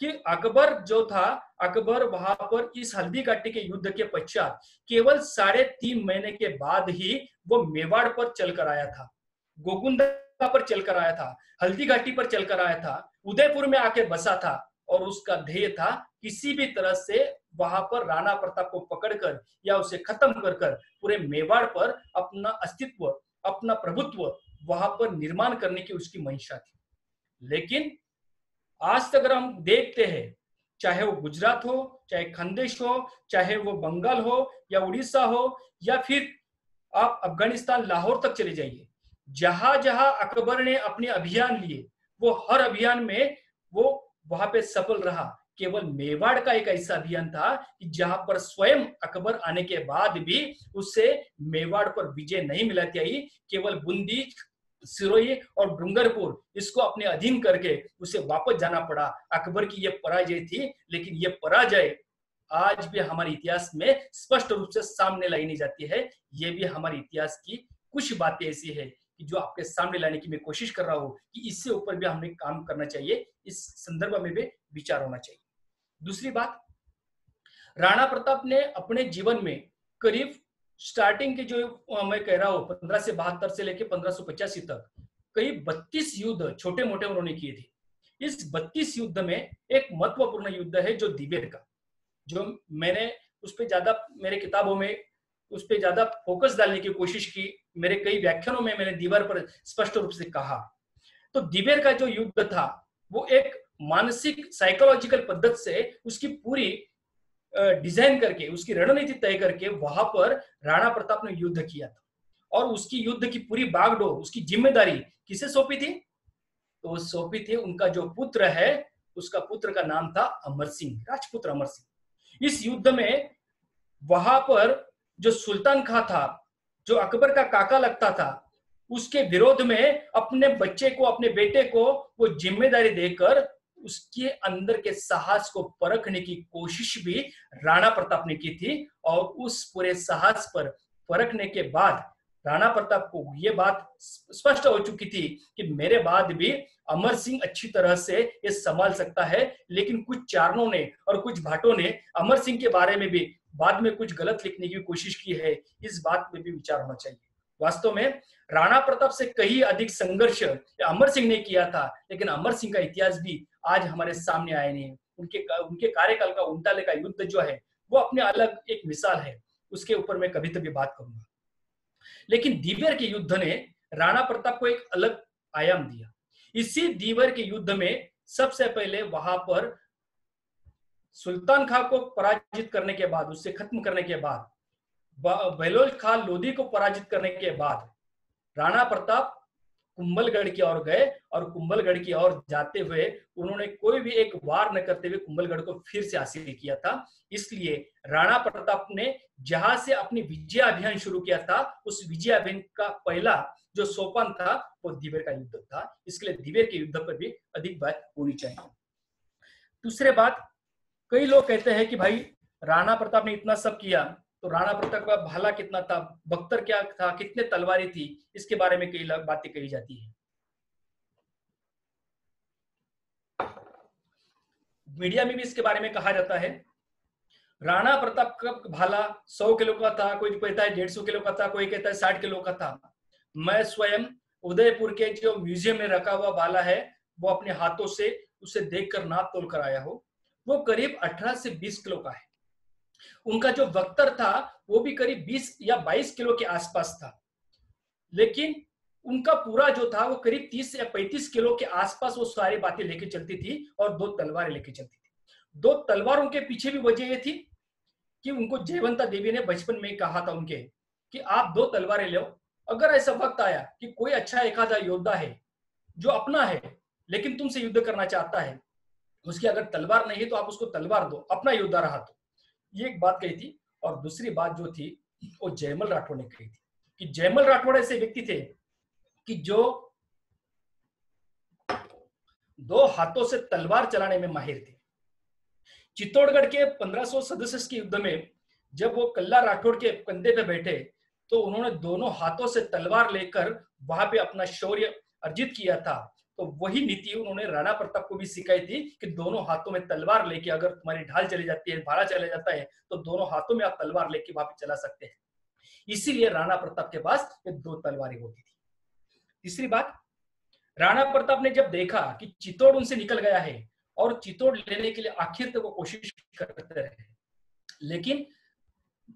कि अकबर जो था, अकबर वहां पर इस हल्दी घाटी के युद्ध के पश्चात केवल 3.5 महीने के बाद ही वो मेवाड़ पर चलकर आया था, गोकुंदा पर चलकर आया था, हल्दी घाटी पर चलकर आया था, उदयपुर में आके बसा था, और उसका ध्येय था किसी भी तरह से वहां पर राणा प्रताप को पकड़कर या उसे खत्म कर कर पूरे मेवाड़ पर अपना अस्तित्व, अपना प्रभुत्व वहां पर निर्माण करने की उसकी मंशा थी। लेकिन आज तक अगर हम देखते हैं, चाहे वो गुजरात हो, चाहे खानदेश हो, चाहे वो बंगाल हो या उड़ीसा हो, या फिर आप अफगानिस्तान लाहौर तक चले जाइए, जहां जहां अकबर ने अपने अभियान लिए, वो हर अभियान में वो वहां पे सफल रहा। केवल मेवाड़ का एक ऐसा अभियान था कि जहां पर स्वयं अकबर आने के बाद भी उससे मेवाड़ पर विजय नहीं मिलाती आई, केवल बूंदी, सिरोही और डूंगरपुर इसको अपने अधीन करके उसे वापस जाना पड़ा। अकबर की यह पराजय थी, लेकिन यह पराजय आज भी हमारे इतिहास में स्पष्ट रूप से सामने लाई नहीं जाती है। ये भी हमारे इतिहास की कुछ बातें ऐसी है कि जो आपके सामने लाने की मैं कोशिश कर रहा हूं कि इससे ऊपर भी हमें काम करना चाहिए, इस संदर्भ में भी विचार होना चाहिए। दूसरी बात, राणा प्रताप ने अपने जीवन में करीब स्टार्टिंग के जो मैं कह रहा हूं 1572 से लेकर 1585 तक करीब 32 युद्ध छोटे मोटे उन्होंने किए थे। इस 32 युद्ध में एक महत्वपूर्ण युद्ध है जो दिवेर का, जो मैंने उस पर ज्यादा मेरे किताबों में उस पर ज्यादा फोकस डालने की कोशिश की, मेरे कई व्याख्यानों में मैंने दीवार पर स्पष्ट रूप से कहा। तो दिवेर का जो युद्ध था वो एक मानसिक साइकोलॉजिकल पद्धति से उसकी पूरी डिजाइन करके, उसकी रणनीति तय करके वहां पर राणा प्रताप ने युद्ध किया था। और उसकी युद्ध की पूरी बागडोर, उसकी जिम्मेदारी किसे सौंपी थी? तो सौंपी थी उनका जो पुत्र है, उसका पुत्र का नाम था अमर सिंह, राजपुत्र अमर सिंह। इस युद्ध में वहां पर जो सुल्तान खां था, जो अकबर का काका लगता था, उसके विरोध में अपने बच्चे को, अपने बेटे को वो जिम्मेदारी देकर उसके अंदर के साहस को परखने की कोशिश भी राणा प्रताप ने की थी। और उस पूरे साहस पर परखने के बाद राणा प्रताप को ये बात स्पष्ट हो चुकी थी कि मेरे बाद भी अमर सिंह अच्छी तरह से ये संभाल सकता है। लेकिन कुछ चारणों ने और कुछ भाटों ने अमर सिंह के बारे में भी बाद में कुछ गलत लिखने की कोशिश की है। इस बात में भी विचार होना चाहिए। वास्तव में राणा प्रताप से कहीं अधिक संघर्ष अमर सिंह ने किया था, लेकिन अमर सिंह का इतिहास भी आज हमारे सामने आया नहीं है। उनके कार्यकाल का उंटाले का युद्ध जो है वो अपने अलग एक मिसाल है, उसके ऊपर मैं कभी कभी बात करूंगा। लेकिन दीवर के युद्ध ने राणा प्रताप को एक अलग आयाम दिया। इसी दीवर के युद्ध में सबसे पहले वहां पर सुल्तान खां को पराजित करने के बाद, उससे खत्म करने के बाद, बहलोल खां लोधी को पराजित करने के बाद राणा प्रताप कुंभलगढ़ की ओर गए। और कुंभलगढ़ की ओर जाते हुए उन्होंने कोई भी एक वार न करते हुए कुंभलगढ़ को फिर से हासिल किया था। इसलिए राणा प्रताप ने जहां से अपनी विजय अभियान शुरू किया था, उस विजय अभियान का पहला जो सोपान था वो दीवर का युद्ध था। इसलिए दीवर के युद्ध पर भी अधिक बात होनी चाहिए। दूसरे बात, कई लोग कहते हैं कि भाई राणा प्रताप ने इतना सब किया तो राणा प्रताप का भाला कितना था, बख्तर क्या था, कितने तलवारें थी, इसके बारे में कई बातें कही जाती है। मीडिया में भी इसके बारे में कहा जाता है। राणा प्रताप का भाला 100 किलो का था, कोई कहता है 150 किलो का था, कोई कहता है 60 किलो का था। मैं स्वयं उदयपुर के जो म्यूजियम में रखा हुआ भाला है वो अपने हाथों से उसे देखकर नाप तोल कर आया हूं। वो करीब 18 से 20 किलो का है। उनका जो बख्तर था वो भी करीब 20 या 22 किलो के आसपास था। लेकिन उनका पूरा जो था वो करीब 30 या 35 किलो के आसपास वो सारी बातें लेके चलती थी और 2 तलवारें लेके चलती थी। 2 तलवारों के पीछे भी वजह ये थी कि उनको जयवंता देवी ने बचपन में कहा था उनके कि आप 2 तलवारें लो। अगर ऐसा वक्त आया कि कोई अच्छा एक आधा योद्धा है जो अपना है लेकिन तुमसे युद्ध करना चाहता है, उसकी अगर तलवार नहीं है तो आप उसको तलवार दो, अपना योद्धा रहा तो। ये एक बात कही थी। और दूसरी बात जो थी वो जयमल राठौड़ ने कही थी कि जयमल राठौड़ ऐसे व्यक्ति थे कि जो 2 हाथों से तलवार चलाने में माहिर थे। चित्तौड़गढ़ के 1500 सदस्य के युद्ध में जब वो कल्ला राठौड़ के कंधे पे बैठे तो उन्होंने दोनों हाथों से तलवार लेकर वहां पे अपना शौर्य अर्जित किया था। तो वही नीति उन्होंने राणा प्रताप को भी सिखाई थी कि दोनों हाथों में तलवार लेके अगर तुम्हारी ढाल चली जाती है, भाला चला जाता है, तो दोनों हाथों में आप तलवार लेके वहां पे चला सकते हैं। इसीलिए राणा प्रताप के पास ये 2 तलवारें होती थी। तीसरी बात, राणा प्रताप ने जब देखा कि चित्तौड़ उनसे निकल गया है और चित्तौड़ लेने के लिए आखिर तक वो कोशिश करते रहे, लेकिन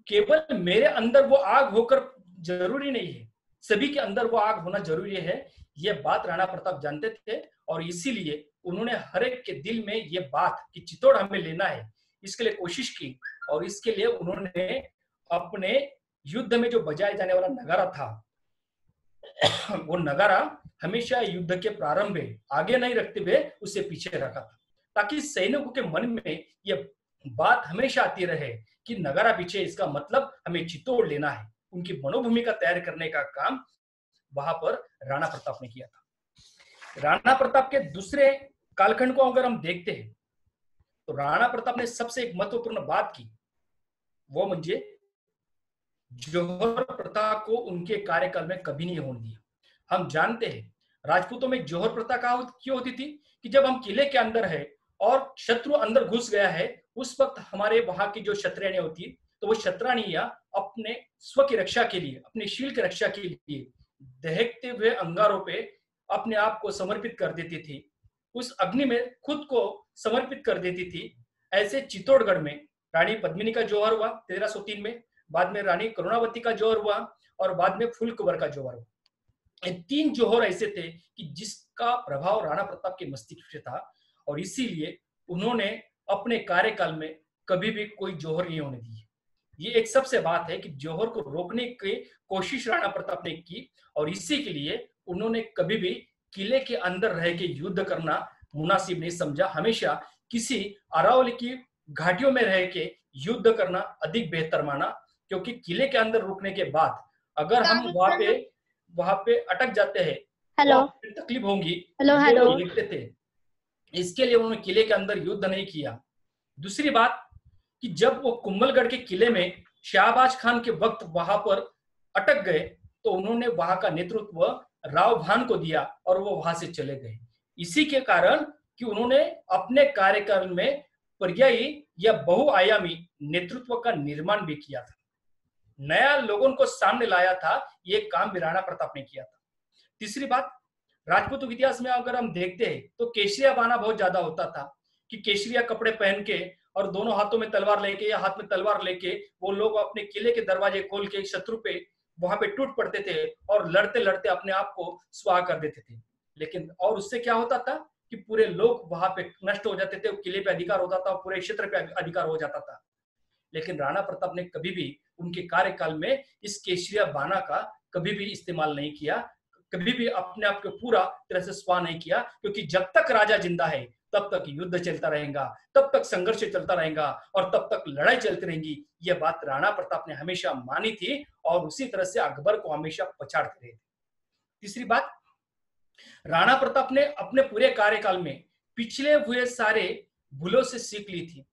केवल मेरे अंदर वो आग होकर जरूरी नहीं है, सभी के अंदर वो आग होना जरूरी है। ये बात राणा प्रताप जानते थे और इसीलिए उन्होंने हर एक के दिल में ये बात कि चित्तौड़ हमें लेना है, इसके लिए कोशिश की। और इसके लिए उन्होंने अपने युद्ध में जो बजाए जाने वाला नगारा था वो नगारा हमेशा युद्ध के प्रारंभ में आगे नहीं रखते हुए उसे पीछे रखा था, ताकि सैनिकों के मन में यह बात हमेशा आती रहे कि नगारा पीछे, इसका मतलब हमें चित्तौड़ लेना है। उनकी मनोभूमिका तैयार करने का काम वहां पर राणा प्रताप ने किया था। राणा प्रताप के दूसरे कालखंड को अगर हम देखते हैं तो राणा प्रताप ने सबसे एक महत्वपूर्ण बात की, वो म्हणजे जौहर प्रथा को उनके कार्यकाल में कभी नहीं होने दिया। हम जानते हैं राजपूतों में जौहर प्रथा क्यों होती थी कि जब हम किले के अंदर है और शत्रु अंदर घुस गया है, उस वक्त हमारे वहां की जो क्षत्रियाणियां होती तो वो क्षत्राणियां अपने स्व की रक्षा के लिए, अपने शील की रक्षा के लिए दहकते हुए अंगारों पे अपने आप को समर्पित कर देती थी, उस अग्नि में खुद को समर्पित कर देती थी। ऐसे चित्तौड़गढ़ में रानी पद्मिनी का जौहर हुआ 1303 में, बाद में रानी करुणावती का जौहर हुआ और बाद में फूल कुंवर का जौहर हुआ। ये 3 जौहर ऐसे थे कि जिसका प्रभाव राणा प्रताप के मस्तिष्क पे था और इसीलिए उन्होंने अपने कार्यकाल में कभी भी कोई जौहर नहीं होने दी। ये एक सबसे बात है कि जौहर को रोकने की कोशिश राणा प्रताप ने की, और इसी के लिए उन्होंने कभी भी किले के अंदर रह के युद्ध करना मुनासिब नहीं समझा। हमेशा किसी अरावली की घाटियों में रह के युद्ध करना अधिक बेहतर माना, क्योंकि किले के अंदर रुकने के बाद अगर हम वहां पे अटक जाते हैं तो तकलीफ होंगी, ये लोग देखते थे। इसके लिए उन्होंने किले के अंदर युद्ध नहीं किया। दूसरी बात कि जब वो कुंभलगढ़ के किले में शाहबाज खान के वक्त वहां पर अटक गए तो उन्होंने वहां का नेतृत्व राव भान को दिया और वो वहां से चले गए। इसी के कारण कि उन्होंने अपने कार्यकाल में पर्यायी या बहुआयामी नेतृत्व का निर्माण भी किया था, नया लोगों को सामने लाया था। ये काम भी राणा प्रताप ने किया था। तीसरी बात, राजपूत इतिहास में अगर हम देखते हैं तो केशरिया बाना बहुत ज्यादा होता था कि केशरिया कपड़े पहन के और दोनों हाथों में तलवार लेके या हाथ में तलवार लेके वो लोग अपने किले के दरवाजे खोल के शत्रु पे वहां पे टूट पड़ते थे और लड़ते लड़ते अपने आप को स्वाह कर देते थे। लेकिन और उससे क्या होता था कि पूरे लोग वहां पे नष्ट हो जाते थे, किले पे अधिकार होता था, पूरे क्षेत्र पे अधिकार हो जाता था। लेकिन राणा प्रताप ने कभी भी उनके कार्यकाल में इस केशरिया बाना का कभी भी इस्तेमाल नहीं किया, कभी भी अपने आप को पूरा तरह से स्वाह नहीं किया, क्योंकि जब तक राजा जिंदा है तब तक युद्ध चलता रहेगा, तब तक संघर्ष चलता रहेगा और तब तक लड़ाई चलती रहेगी। यह बात राणा प्रताप ने हमेशा मानी थी और उसी तरह से अकबर को हमेशा पछाड़ते रहे थे। तीसरी बात, राणा प्रताप ने अपने पूरे कार्यकाल में पिछले हुए सारे भूलों से सीख ली थी।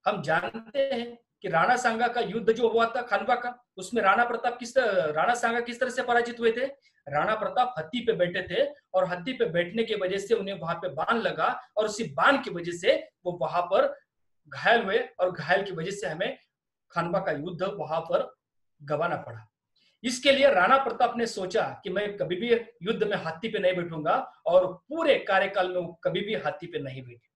हम जानते हैं कि राणा सांगा का युद्ध जो हुआ था खानवा का, उसमें राणा सांगा किस तरह से पराजित हुए थे। राणा प्रताप हत्ती पे बैठे थे और हत्ती पे बैठने की वजह से उन्हें वहां पे बाण लगा और उसी बाण की वजह से वो वहां पर घायल हुए और घायल की वजह से हमें खानवा का युद्ध वहां पर गंवाना पड़ा। इसके लिए राणा प्रताप ने सोचा कि मैं कभी भी युद्ध में हाथी पे नहीं बैठूंगा और पूरे कार्यकाल में वो कभी भी हाथी पे नहीं बैठे।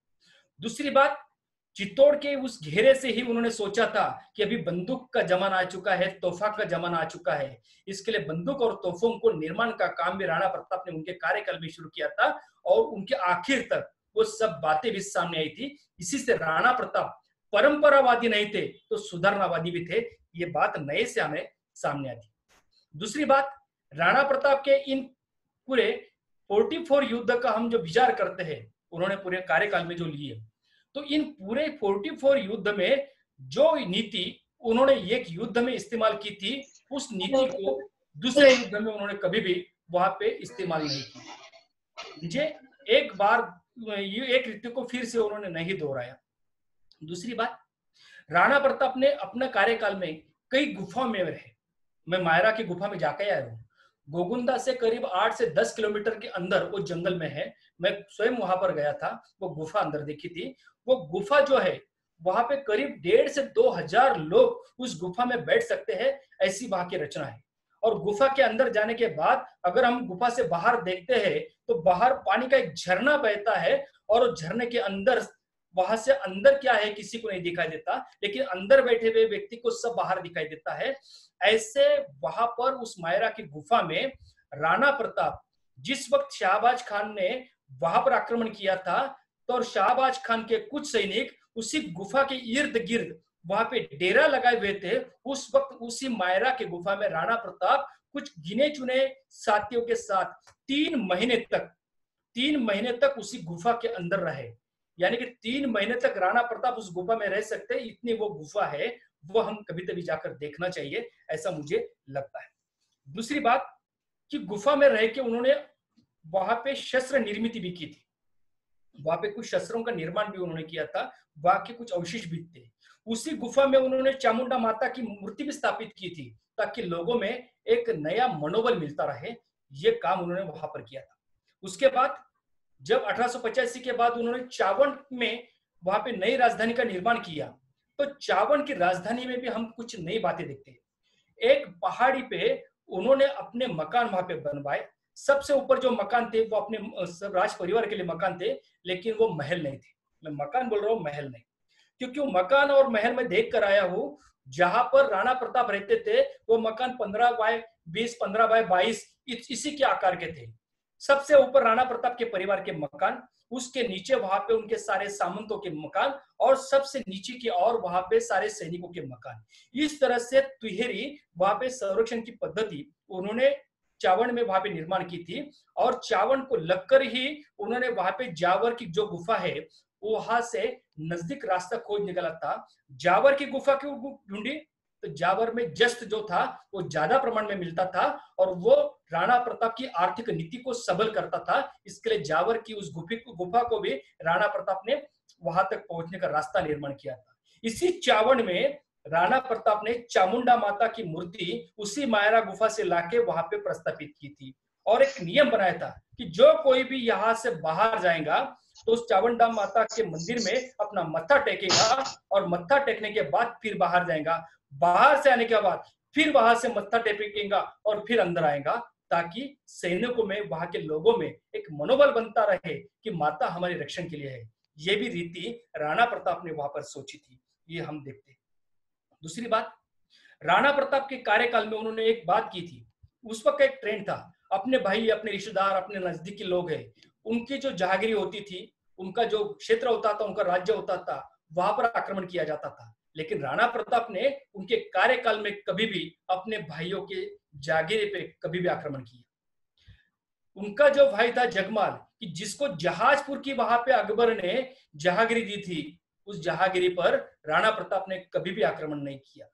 दूसरी बात, चित्तौड़ के उस घेरे से ही उन्होंने सोचा था कि अभी बंदूक का जमाना आ चुका है, तोहफा का जमाना आ चुका है। इसके लिए बंदूक और तोहफों को निर्माण का काम भी राणा प्रताप ने उनके कार्यकाल में शुरू किया था और उनके आखिर तक वो सब बातें भी सामने आई थी। इसी से राणा प्रताप परंपरावादी नहीं थे तो सुधारणावादी भी थे, ये बात नए से हमें सामने आती। दूसरी बात, राणा प्रताप के इन पूरे 44 युद्ध का हम जो विचार करते हैं, उन्होंने पूरे कार्यकाल में जो लिए, तो इन पूरे 44 युद्ध में जो नीति उन्होंने एक युद्ध में इस्तेमाल की थी, उस नीति को दूसरे युद्ध में उन्होंने कभी भी वहां पे इस्तेमाल नहीं की। मुझे एक बार एक रीति को फिर से उन्होंने नहीं दोहराया। दूसरी बात, राणा प्रताप ने अपने कार्यकाल में कई गुफाओं में रहे। मैं मायरा की गुफा में जाकर आया हूँ। गोगुंदा से करीब 8 से 10 किलोमीटर के अंदर वो जंगल में है। मैं स्वयं वहां पर गया था, वो गुफा अंदर देखी थी। वो गुफा जो है वहां पे करीब 1,500 से 2,000 लोग उस गुफा में बैठ सकते हैं, ऐसी वहां की रचना है। और गुफा के अंदर जाने के बाद अगर हम गुफा से बाहर देखते हैं तो बाहर पानी का एक झरना बहता है और झरने के अंदर, वहां से अंदर क्या है किसी को नहीं दिखाई देता, लेकिन अंदर बैठे हुए व्यक्ति को सब बाहर दिखाई देता है। ऐसे वहां पर उस मायरा की गुफा में राणा प्रताप, जिस वक्त शाहबाज खान ने वहां पर आक्रमण किया था, तो शाहबाज खान के कुछ सैनिक उसी गुफा के इर्द गिर्द वहां पे डेरा लगाए हुए थे। उस वक्त उसी मायरा के गुफा में राणा प्रताप कुछ गिने चुने साथियों के साथ 3 महीने तक उसी गुफा के अंदर रहे। यानी कि 3 महीने तक राणा प्रताप उस गुफा में रह सकते, इतनी वो गुफा है। वो हम कभी कभी जाकर देखना चाहिए, ऐसा मुझे लगता है। दूसरी बात कि गुफा में रह के उन्होंने वहां पे शस्त्र निर्मित भी की थी, वहां पे कुछ शस्त्रों का निर्माण भी उन्होंने किया था, वहां के कुछ अवशेष भी थे। उसी गुफा में उन्होंने चामुंडा माता की मूर्ति भी स्थापित की थी ताकि लोगों में एक नया मनोबल मिलता रहे। ये काम उन्होंने वहां पर किया था। उसके बाद जब 1885 के बाद उन्होंने चावड़ में वहां पे नई राजधानी का निर्माण किया, तो चावड़ की राजधानी में भी हम कुछ नई बातें देखते हैं। एक पहाड़ी पे उन्होंने अपने मकान वहां पे बनवाए। सबसे ऊपर जो मकान थे वो अपने राज परिवार के लिए मकान थे, लेकिन वो महल नहीं थे। मैं मकान बोल रहा हूँ, महल नहीं, क्योंकि वो मकान और महल में देख कर आया हूँ। जहां पर राणा प्रताप रहते थे वो मकान 15 बाय 20, 15 बाय 22 इसी के आकार के थे। सबसे ऊपर राणा प्रताप के परिवार के मकान, उसके नीचे वहां पे उनके सारे सामंतों के मकान, और सबसे नीचे की और वहां पे सारे सैनिकों के मकान। इस तरह से तिहेरी वहां पे संरक्षण की पद्धति उन्होंने चावड़ में वहां पे निर्माण की थी, और चावड़ को लगकर ही उन्होंने वहां पे जावर की जो गुफा है वहां से नजदीक रास्ता खोज निकाला था। जावर की गुफा क्यों ढूंढी? तो जावर में जस्त जो था वो ज्यादा प्रमाण में मिलता था, और वो राणा प्रताप की आर्थिक नीति को सबल करता था। इसके लिए जावर की उस गुफा को भी राणा प्रताप ने वहां तक पहुंचने का रास्ता निर्माण किया था। इसी चावड़ में राणा प्रताप ने चामुंडा माता की मूर्ति उसी मायरा गुफा से लाके वहां पे प्रस्थापित की थी, और एक नियम बनाया था कि जो कोई भी यहाँ से बाहर जाएगा तो उस चामुंडा माता के मंदिर में अपना मत्था टेकेगा, और मत्था टेकने के बाद फिर बाहर जाएगा। बाहर से आने के बाद फिर वहां से मत्था टेकेगा और फिर अंदर आएगा, ताकि सैनिकों में, वहां के लोगों में एक मनोबल बनता रहे कि माता हमारे रक्षण के लिए है। ये भी रीति राणा प्रताप ने वहां पर सोची थी, ये हम देखते हैं। दूसरी बात, राणा प्रताप के कार्यकाल में उन्होंने एक बात की थी। उस वक्त एक ट्रेंड था, अपने भाई, अपने रिश्तेदार, अपने नजदीकी लोग हैं, उनकी जो जहागिरी होती थी, उनका जो क्षेत्र होता था, उनका राज्य होता था, वहां पर आक्रमण किया जाता था। लेकिन राणा प्रताप ने उनके कार्यकाल में कभी भी अपने भाइयों के जागीरे पे कभी भी आक्रमण किया। उनका जो भाई था जगमाल, कि जिसको जहाजपुर की वहां पे अकबर ने जहागिरी दी थी, उस जहागिरी पर राणा प्रताप ने कभी भी आक्रमण नहीं किया।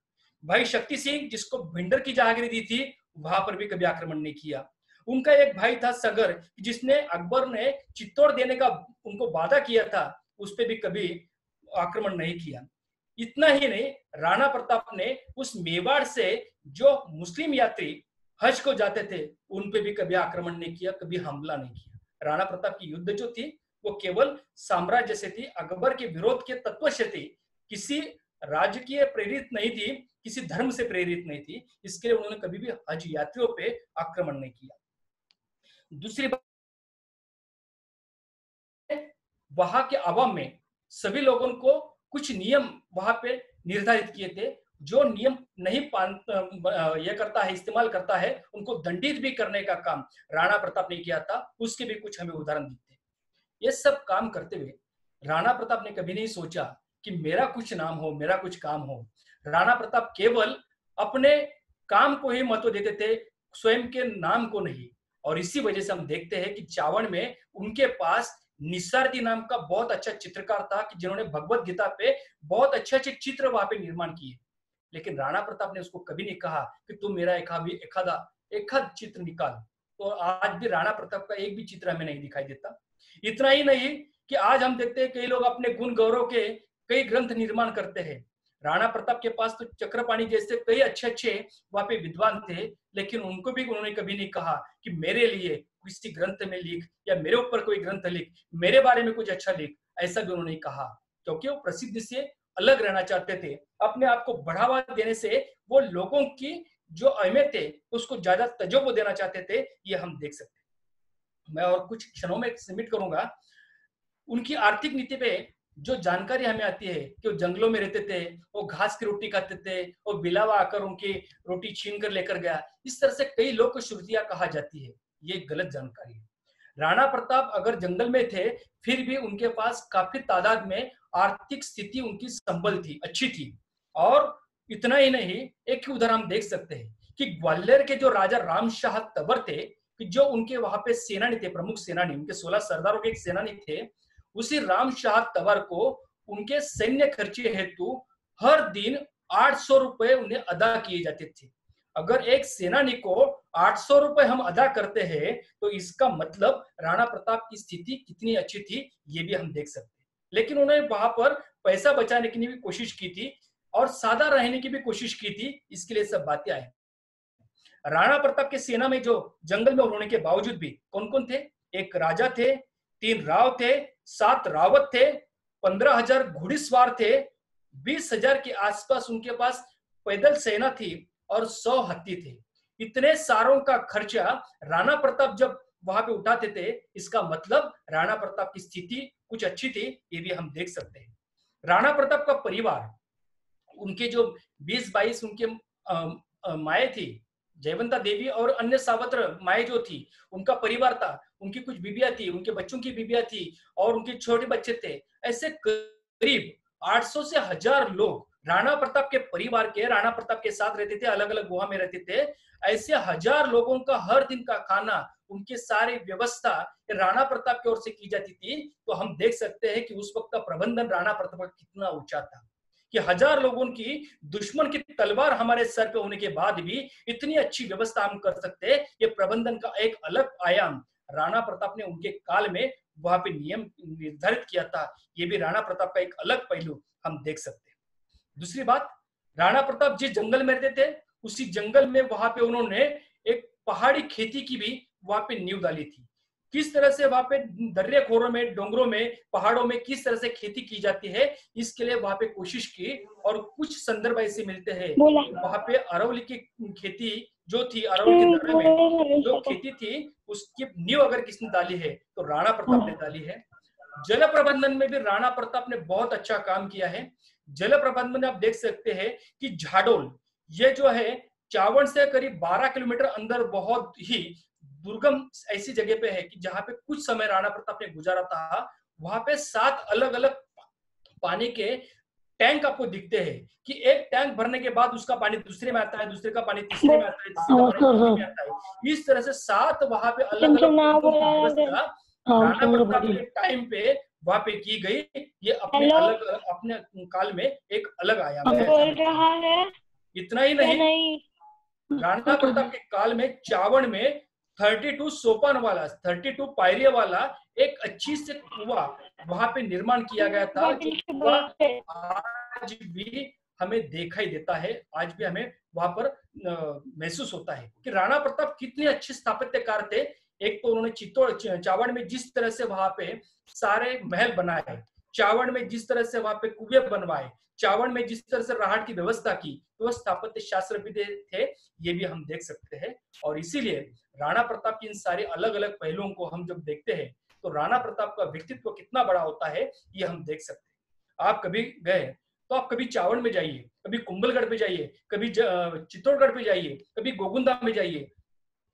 भाई शक्ति सिंह, जिसको भिंडर की जहागिरी दी थी, वहां पर भी कभी आक्रमण नहीं किया। उनका एक भाई था सगर, जिसने अकबर ने चित्तौड़ देने का उनको वादा किया था, उस पर भी कभी आक्रमण नहीं किया। इतना ही नहीं, राणा प्रताप ने उस मेवाड़ से जो मुस्लिम यात्री हज को जाते थे, उन पे भी कभी आक्रमण नहीं किया, कभी हमला नहीं किया। राणा प्रताप की युद्ध जो थी वो केवल साम्राज्य से थी, अकबर के विरोध के तत्व से थी, किसी राजकीय प्रेरित नहीं थी, किसी धर्म से प्रेरित नहीं थी। इसके लिए उन्होंने कभी भी हज यात्रियों पे आक्रमण नहीं किया। दूसरी बात, वहां के आवाम में सभी लोगों को कुछ नियम वहां पे निर्धारित किए थे। जो नियम नहीं ये करता है, इस्तेमाल करता है, उनको दंडित भी करने का काम राणा प्रताप ने किया था। उसके भी कुछ हमें उदाहरण दिखते हैं। ये सब काम करते हुए राणा प्रताप ने कभी नहीं सोचा कि मेरा कुछ नाम हो, मेरा कुछ काम हो। राणा प्रताप केवल अपने काम को ही महत्व देते थे, स्वयं के नाम को नहीं। और इसी वजह से हम देखते हैं कि चावड़ में उनके पास निसारदी नाम का बहुत अच्छा चित्रकार था, कि जिन्होंने भगवत गीता पे बहुत अच्छे अच्छे चित्र वहां पे निर्माण किए। लेकिन राणा प्रताप ने उसको कभी नहीं कहा कि तुम मेरा एखाद चित्र निकाल। तो आज भी राणा प्रताप का एक भी चित्र हमें नहीं दिखाई देता। इतना ही नहीं कि आज हम देखते हैं कई लोग अपने गुण गौरव के कई ग्रंथ निर्माण करते हैं। राणा प्रताप के पास तो चक्रपाणी जैसे कई अच्छे अच्छे वहां पे विद्वान थे, लेकिन उनको भी उन्होंने कभी नहीं कहा कि मेरे लिए किसी ग्रंथ में लिख, या मेरे ऊपर कोई ग्रंथ लिख, मेरे बारे में कुछ अच्छा लिख। ऐसा भी उन्होंने कहा, क्योंकि वो प्रसिद्धि से अलग रहना चाहते थे। अपने आप को बढ़ावा देने से वो लोगों की जो अहमियत है उसको ज्यादा तजुर्बा देना चाहते थे। ये हम देख सकते हैं। मैं और कुछ क्षणों में सबमिट करूंगा। उनकी आर्थिक नीति पे जो जानकारी हमें आती है कि वो जंगलों में रहते थे, वो घास की रोटी खाते थे, वो बिलावा आकर उनकी रोटी छीन कर लेकर गया, इस तरह से कई लोक श्रुतियां कहा जाती है। ये गलत जानकारी है। राणा प्रताप अगर जंगल में थे, फिर भी उनके पास काफी तादाद में आर्थिक स्थिति उनकी संबल थी, अच्छी थी। और इतना ही नहीं, एक ही उदाहरण हम देख सकते हैं कि ग्वालियर के जो राजा रामशाह तबर थे, कि जो उनके वहां पे सेनानी थे, प्रमुख सेनानी, उनके 16 सरदारों के एक सेनानी थे। उसी रामशाह तबर को उनके सैन्य खर्चे हेतु हर दिन 800 रुपए उन्हें अदा किए जाते थे। अगर एक सेनानी को 800 रुपए हम अदा करते हैं, तो इसका मतलब राणा प्रताप की स्थिति कितनी अच्छी थी, ये भी हम देख सकते हैं। लेकिन उन्होंने वहां पर पैसा बचाने की भी कोशिश की थी, और सादा रहने की भी कोशिश की थी। इसके लिए सब बातें आई। राणा प्रताप के सेना में जो जंगल में होने के बावजूद भी कौन कौन थे? एक राजा थे, 3 राव थे, 7 रावत थे, 15,000 घुड़सवार थे, 20,000 के आसपास उनके पास पैदल सेना थी, और 100 हाथी थे। इतने सारों का खर्चा राणा प्रताप जब वहां पे उठाते थे, इसका मतलब राणा प्रताप की स्थिति कुछ अच्छी थी, ये भी हम देख सकते हैं। राणा प्रताप का परिवार, उनके जो 20-22 उनके माए थी, जयवंता देवी और अन्य सावत्र माए जो थी, उनका परिवार था, उनकी कुछ बीबियां थी, उनके बच्चों की बीबियां थी और उनके छोटे बच्चे थे। ऐसे करीब 800 से 1000 लोग राणा प्रताप के परिवार के, राणा प्रताप के साथ रहते थे, अलग अलग गुहा में रहते थे। ऐसे 1000 लोगों का हर दिन का खाना, उनके सारे व्यवस्था राणा प्रताप की ओर से की जाती थी। तो हम देख सकते हैं कि उस वक्त का प्रबंधन राणा प्रताप का कितना ऊंचा था कि 1000 लोगों की, दुश्मन की तलवार हमारे सर पे होने के बाद भी इतनी अच्छी व्यवस्था हम कर सकते हैं। ये प्रबंधन का एक अलग आयाम राणा प्रताप ने उनके काल में वहां पे नियम निर्धारित किया था। ये भी राणा प्रताप का एक अलग पहलू हम देख सकते हैं। दूसरी बात, राणा प्रताप जिस जंगल में रहते थे, उसी जंगल में वहां पे उन्होंने एक पहाड़ी खेती की भी वहां पे नींव डाली थी। किस तरह से वहां पे दर्रे खोरों में, डोंगरों में, पहाड़ों में किस तरह से खेती की जाती है, इसके लिए वहां पे कोशिश की। और कुछ संदर्भ ऐसे मिलते हैं, वहां पे अरवली की खेती जो थी, अरवल के दर्रे में जो खेती थी, उसकी नींव अगर किसने डाली है तो राणा प्रताप ने डाली है। जल प्रबंधन में भी राणा प्रताप ने बहुत अच्छा काम किया है। जल प्रबंधन में आप देख सकते हैं कि झाडोल, ये जो है चावड़ से करीब 12 किलोमीटर अंदर बहुत ही दुर्गम ऐसी जगह पे है कि जहां पे कुछ समय राणा प्रताप ने गुजारा था। वहां पे 7 अलग अलग पानी के टैंक आपको दिखते हैं कि एक टैंक भरने के बाद उसका पानी दूसरे में आता है, दूसरे का पानी तीसरे में आता है, तीसरे का पानी चौथे में आता है। इस तरह से 7 वहां पे अलग अलग व्यवस्था राणा प्रताप के टाइम पे वहां पे की गई। ये अपने अलग, अपने काल में एक अलग आयाम है। इतना ही नहीं, राणा प्रताप के काल में चावड़ में 32 सोपान वाला, 32 पायरिया वाला एक अच्छी से कुआ वहां पे निर्माण किया गया था। जो कुआ आज भी हमें दिखाई देता है, आज भी हमें वहां पर महसूस होता है कि राणा प्रताप कितने अच्छे स्थापत्यकार थे। एक तो उन्होंने चित्तौड़, चावड़ में जिस तरह से वहां पे सारे महल बनाए, चावड़ में जिस तरह से वहां पे कुएं बनवाए, चावड़ में जिस तरह से राहट की व्यवस्था की, तो वह स्थापत्य शास्त्र भी थे, ये भी हम देख सकते हैं। और इसीलिए राणा प्रताप की इन सारे अलग अलग पहलुओं को हम जब देखते हैं तो राणा प्रताप का व्यक्तित्व कितना बड़ा होता है, ये हम देख सकते हैं। आप कभी गए तो आप कभी चावड़ में जाइए, कभी कुंभलगढ़ पे जाइए, कभी चित्तौड़गढ़ पे जाइए, कभी गोगुंदा में जाइए,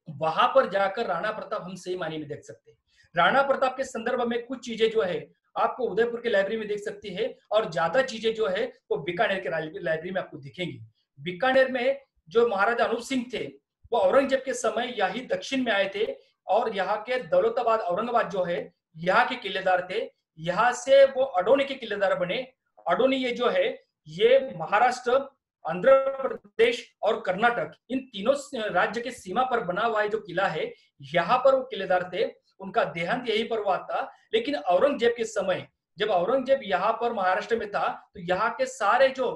वहां पर जाकर राणा प्रताप हम सही मायने में देख सकते हैं। राणा प्रताप के संदर्भ में कुछ चीजें जो है आपको उदयपुर के लाइब्रेरी में देख सकती है, और ज्यादा चीजें जो है वो बीकानेर के लाइब्रेरी में आपको दिखेंगी। बीकानेर में जो महाराजा अनूप सिंह थे, वो औरंगजेब के समय यही दक्षिण में आए थे, और यहाँ के दौलताबाद, औरंगाबाद जो है, यहाँ के किलेदार थे। यहाँ से वो अडोनी के किलेदार बने। अडोनी ये जो है, ये महाराष्ट्र, आंध्र प्रदेश और कर्नाटक, इन तीनों राज्य के सीमा पर बना हुआ जो किला है, यहाँ पर वो किलेदार थे। उनका देहांत यहीं पर हुआ था। लेकिन औरंगजेब के समय, जब औरंगजेब यहाँ पर महाराष्ट्र में था, तो यहाँ के सारे जो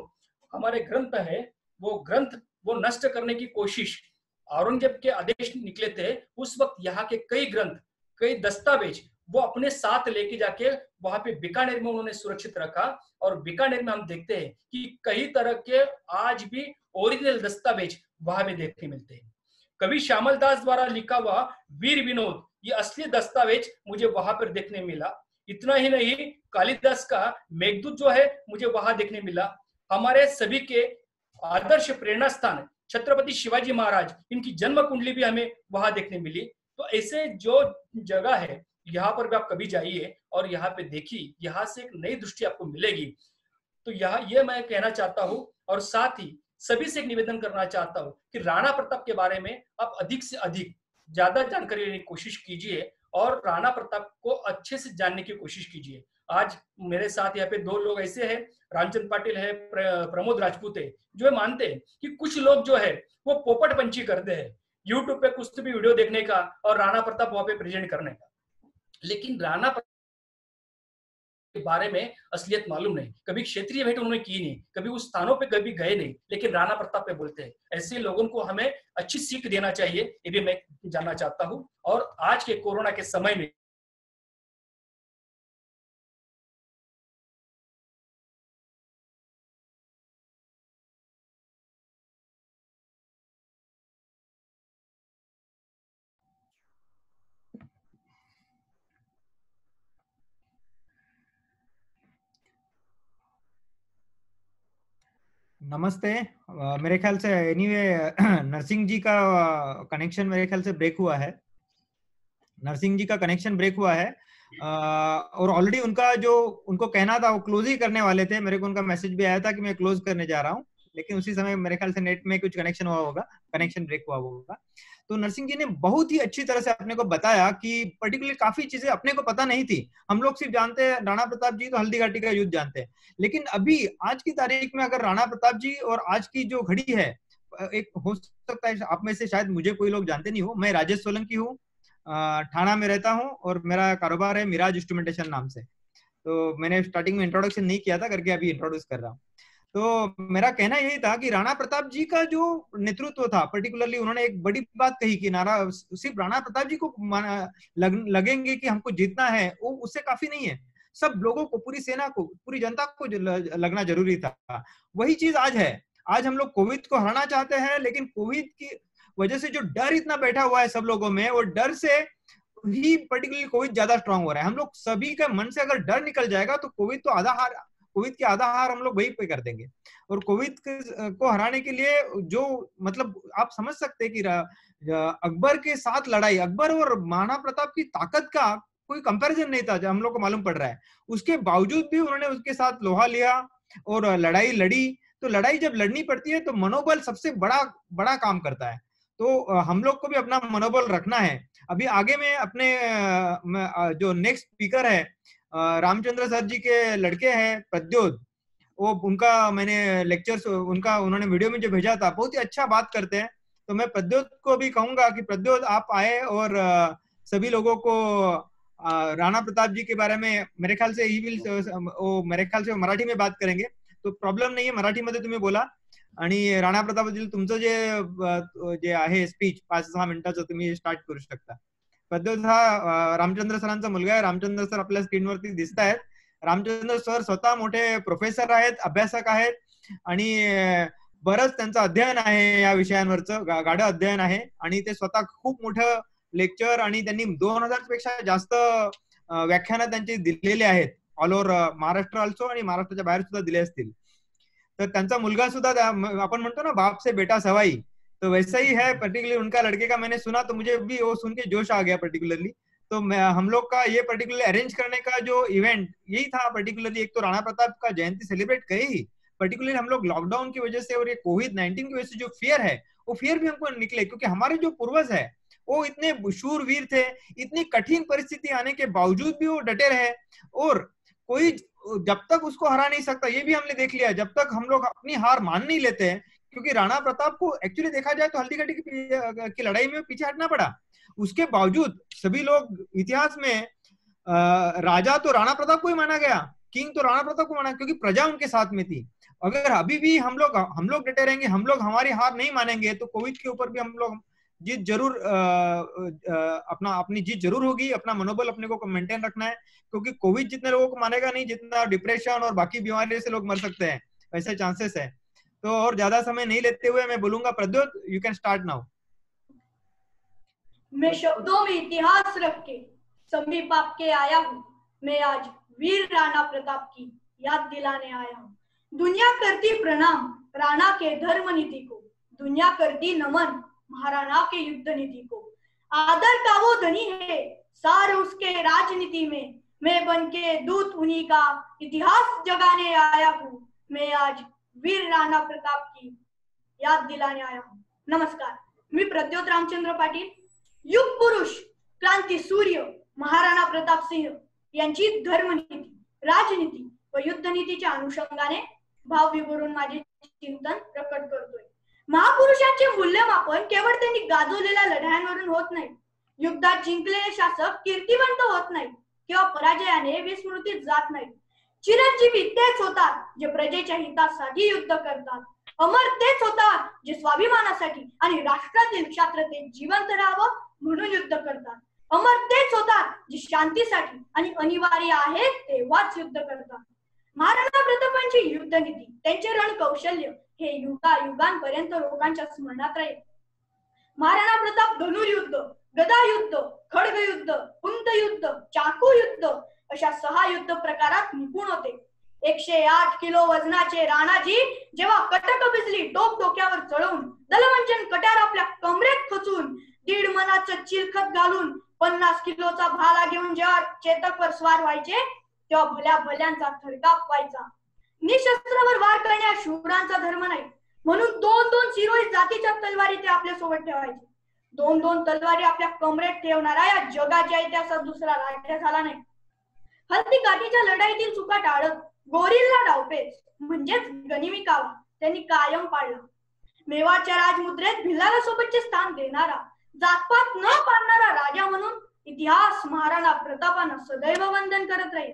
हमारे ग्रंथ है, वो ग्रंथ वो नष्ट करने की कोशिश, औरंगजेब के आदेश निकले थे। उस वक्त यहाँ के कई ग्रंथ, कई दस्तावेज वो अपने साथ लेके जाके वहां पे बीकानेर में उन्होंने सुरक्षित रखा। और बीकानेर में हम देखते हैं कि कई तरह के आज भी ओरिजिनल दस्तावेज वहां में देखने मिलते हैं। कवि श्यामल दास द्वारा लिखा हुआ वीर विनोद, ये असली दस्तावेज मुझे वहां पर देखने मिला। इतना ही नहीं, कालिदास का मेघदूत जो है मुझे वहां देखने मिला। हमारे सभी के आदर्श प्रेरणा स्थान छत्रपति शिवाजी महाराज, इनकी जन्म कुंडली भी हमें वहां देखने मिली। तो ऐसे जो जगह है, यहाँ पर भी आप कभी जाइए और यहाँ पे देखिए, यहाँ से एक नई दृष्टि आपको मिलेगी। तो यहाँ ये मैं कहना चाहता हूँ, और साथ ही सभी से एक निवेदन करना चाहता हूँ कि राणा प्रताप के बारे में आप अधिक से अधिक ज्यादा जानकारी लेने की कोशिश कीजिए और राणा प्रताप को अच्छे से जानने की कोशिश कीजिए। आज मेरे साथ यहाँ पे 2 लोग ऐसे हैं, रामचंद्र पाटिल है, प्रमोद राजपूत है, जो मानते हैं कि कुछ लोग जो है वो पोपट पंची करते हैं यूट्यूब पे कुछ भी वीडियो देखने का और राणा प्रताप वहां पे प्रेजेंट करने का। लेकिन राणा के बारे में असलियत मालूम नहीं, कभी क्षेत्रीय भेंट उन्होंने की नहीं, कभी उस स्थानों पे कभी गए नहीं, लेकिन राणा प्रताप पे बोलते हैं। ऐसे लोगों को हमें अच्छी सीख देना चाहिए, ये भी मैं जानना चाहता हूं। और आज के कोरोना के समय में नमस्ते। मेरे ख्याल से एनीवे नरसिंह जी का कनेक्शन मेरे ख्याल से ब्रेक हुआ है। नरसिंह जी का कनेक्शन ब्रेक हुआ है और ऑलरेडी उनका जो उनको कहना था वो क्लोज ही करने वाले थे। मेरे को उनका मैसेज भी आया था कि मैं क्लोज करने जा रहा हूँ, लेकिन उसी समय मेरे ख्याल से नेट में कुछ कनेक्शन हुआ होगा, कनेक्शन ब्रेक हुआ होगा। तो नरसिंह जी ने बहुत ही अच्छी तरह से अपने को बताया कि पर्टिकुलर काफी चीजें अपने को पता नहीं थी। हम लोग सिर्फ जानते हैं राणा प्रताप जी तो हल्दी घाटी का युद्ध जानते हैं, लेकिन अभी आज की तारीख में अगर राणा प्रताप जी और आज की जो घड़ी है, एक हो सकता है आप में से शायद मुझे कोई लोग जानते नहीं हो, मैं राजेश सोलंकी हूँ, ठाणा में रहता हूँ और मेरा कारोबार है मिराज इंस्ट्रूमेंटेशन नाम से। तो मैंने स्टार्टिंग में इंट्रोडक्शन नहीं किया था, करके अभी इंट्रोड्यूस कर रहा हूँ। तो मेरा कहना यही था कि राणा प्रताप जी का जो नेतृत्व था, पर्टिकुलरली उन्होंने एक बड़ी बात कही कि सिर्फ राणा प्रताप जी को लगेंगे कि हमको जीतना है, वो उससे काफी नहीं है। सब लोगों को, पूरी सेना को, पूरी जनता को लगना जरूरी था। वही चीज आज है। आज हम लोग कोविड को हराना चाहते हैं, लेकिन कोविड की वजह से जो डर इतना बैठा हुआ है सब लोगों में, वो डर से ही पर्टिकुलरली कोविड ज्यादा स्ट्रांग हो रहा है। हम लोग सभी के मन से अगर डर निकल जाएगा तो कोविड तो आधा हार, कोविड के आधा हार हम लोग वही पे कर देंगे। और कोविड को हराने के लिए जो मतलब आप समझ सकते हैं कि अकबर के साथ लड़ाई, अकबर और महाराणा प्रताप की ताकत का कोई कंपैरिजन नहीं था, जो हम लोग को मालूम पड़ रहा है। उसके बावजूद भी उन्होंने उसके साथ लोहा लिया और लड़ाई लड़ी। तो लड़ाई जब लड़नी पड़ती है तो मनोबल सबसे बड़ा बड़ा काम करता है। तो हम लोग को भी अपना मनोबल रखना है। अभी आगे में अपने जो नेक्स्ट स्पीकर है, रामचंद्र सर जी के लड़के हैं प्रद्योत, वो उनका मैंने लेक्चर्स उनका उन्होंने वीडियो में जो भेजा था, बहुत ही अच्छा बात करते हैं। तो मैं प्रद्योत को भी कहूंगा कि प्रद्योत आप आए और सभी लोगों को राणा प्रताप जी के बारे में, मेरे ख्याल से ही विल, वो मेरे ख्याल से मराठी में बात करेंगे, तो प्रॉब्लेम नाही आहे, मराठीमध्ये तुम्ही बोला। आणि राणा प्रतापबद्दल तुमचं जे आहे स्पीच 5-6 मिनिटाचं तुम्ही स्टार्ट करू शकता। प्रद्योत हा रामचंद्र सरांचा मुलगा आहे। रामचंद्र सर आपल्या स्क्रीनवरती दिसत आहेत। रामचंद्र सर स्वतः मोठे प्रोफेसर आहेत, अभ्यासक आहेत आणि बरंच त्यांचं अध्ययन आहे या विषयांवरचं, गाढं अध्ययन आहे आणि ते स्वतः खूप मोठं लेक्चर आणि त्यांनी 2000 पेक्षा जास्त व्याख्यानं त्यांची दिलेली आहेत ऑल ओव्हर महाराष्ट्र ऑल्सो आणि महाराष्ट्राच्या बाहेर सुद्धा दिले असतील। तर त्यांचा मुलगा सुद्धा, आपण म्हणतो ना बाप से बेटा सवाई, तो वैसा ही है पर्टिकुलरली उनका लड़के का। मैंने सुना तो मुझे भी वो सुन के जोश आ गया पर्टिकुलरली। तो हम लोग का ये पर्टिकुलरली अरेंज करने का जो इवेंट यही था पर्टिकुलरली, एक तो राणा प्रताप का जयंती सेलिब्रेट करे ही, पर्टिकुलरली हम लोग लॉकडाउन की वजह से और ये कोविड-19 की वजह से जो फियर है, वो फियर भी हमको निकले, क्योंकि हमारे जो पूर्वज है वो इतने शूरवीर थे, इतनी कठिन परिस्थिति आने के बावजूद भी वो डटे रहे और कोई जब तक उसको हरा नहीं सकता, ये भी हमने देख लिया, जब तक हम लोग अपनी हार मान नहीं लेते हैं। क्योंकि राणा प्रताप को एक्चुअली देखा जाए तो हल्दी घाटी की लड़ाई में पीछे हटना पड़ा। उसके बावजूद सभी लोग इतिहास में राजा तो राणा प्रताप को ही माना गया, किंग तो राणा प्रताप को माना, क्योंकि प्रजा उनके साथ में थी। अगर अभी भी हम लोग डटे रहेंगे, हम लोग हमारी हार नहीं मानेंगे, तो कोविड के ऊपर भी हम लोग जीत जरूर अपनी जीत जरूर होगी। अपना मनोबल अपने को मेंटेन रखना है, क्योंकि कोविड जितने लोगों को मानेगा नहीं, जितना डिप्रेशन और बाकी बीमारी से लोग मर सकते हैं, वैसे चांसेस है। तो और ज्यादा समय नहीं लेते हुए मैं बोलूंगा Pradyot, you can start now. मैं शब्दों में इतिहास रख के समीप आपके आया हूँ। मैं आज वीर राणा प्रताप की याद दिलाने आया हूँ। दुनिया करती प्रणाम राणा के धर्म नीति को, दुनिया करती नमन महाराणा के युद्ध नीति को। आदर का वो धनी है सार उसके राजनीति में, मैं बन के दूत उन्हीं का इतिहास जगाने आया हूँ। मैं आज वीर राणा प्रताप की याद दिलाने आया हूँ। नमस्कार, मी प्रद्योत रामचंद्र पाटील, युग पुरुष, क्रांती सूर्य महाराणा प्रताप सिंह यांची धर्मनीती, राजनीती व युद्धनीतीच्या अनुषंगाने भाव विवरून माझे चिंतन प्रकट करतोय। महापुरुषांचे मूल्यमापन केवळ त्यांनी गाजवलेल्या लढायांवरून होत नाही। युद्धात जिंकलेले शासक कीर्तिवंत होत नाही किंवा पराजयाने विस्मृतीत जात नाही। चिरंजीवी तेच होतात जे प्रजेच्या हितासाठी युद्ध करतात। अमर तेच होतात जे स्वाभिमानासाठी आणि राष्ट्रातील क्षात्रतेत जिवंत राहावं म्हणून युद्ध करतात। अमर तेच होतात जे शांतीसाठी आणि अनिवार्य आहे तेव्हाच युद्ध करतात। महाराणा प्रतापांची युद्धनीती, त्यांचे रणकौशल्य हे युगायुगांपर्यंत लोकांच्या स्मरणात राहील। महाराणा प्रताप धनुर्युद्ध, गदायुद्ध, खड्गयुद्ध, कुंतयुद्ध, चाकू युद्ध अशा 6 युद्ध प्रकारात निपुण होते। 108 किलो वजनाचे राणाजी जेव्हा कटक बिजली डोक्यावर चढवून दलवंचन कट्यार आपल्या कमरेत खचून 1.5 मनाचं चिरखत घालून 50 किलोचा भाला घेऊन जेव्हा चेतकवर स्वार व्हायचे तेव्हा भल्या भल्यांचा थरकाप व्हायचा. निशस्त्रवर वार करण्या शूरांचा धर्म नाही म्हणून 2-2 शिरोळी जातीच्या तलवारी ते आपल्या सोबत ठेवायचे. 2-2 तलवारी आपल्या कमरेत ठेवणारा या जगाच्या इतिहासात दुसरा राजा झाला नाही. हल्दी घाटीच्या लढाईतील चुका टाळत गोरिल्ला डावपेच म्हणजेच गनिमी कावा त्यांनी कायम पाळला. मेवाडच्या राजमुद्रेत भिल्लाला सोबतचे स्थान देणारा जातपात न पाळणारा राजा म्हणून इतिहास महाराणा प्रतापांना सदैव वंदन करत राहील.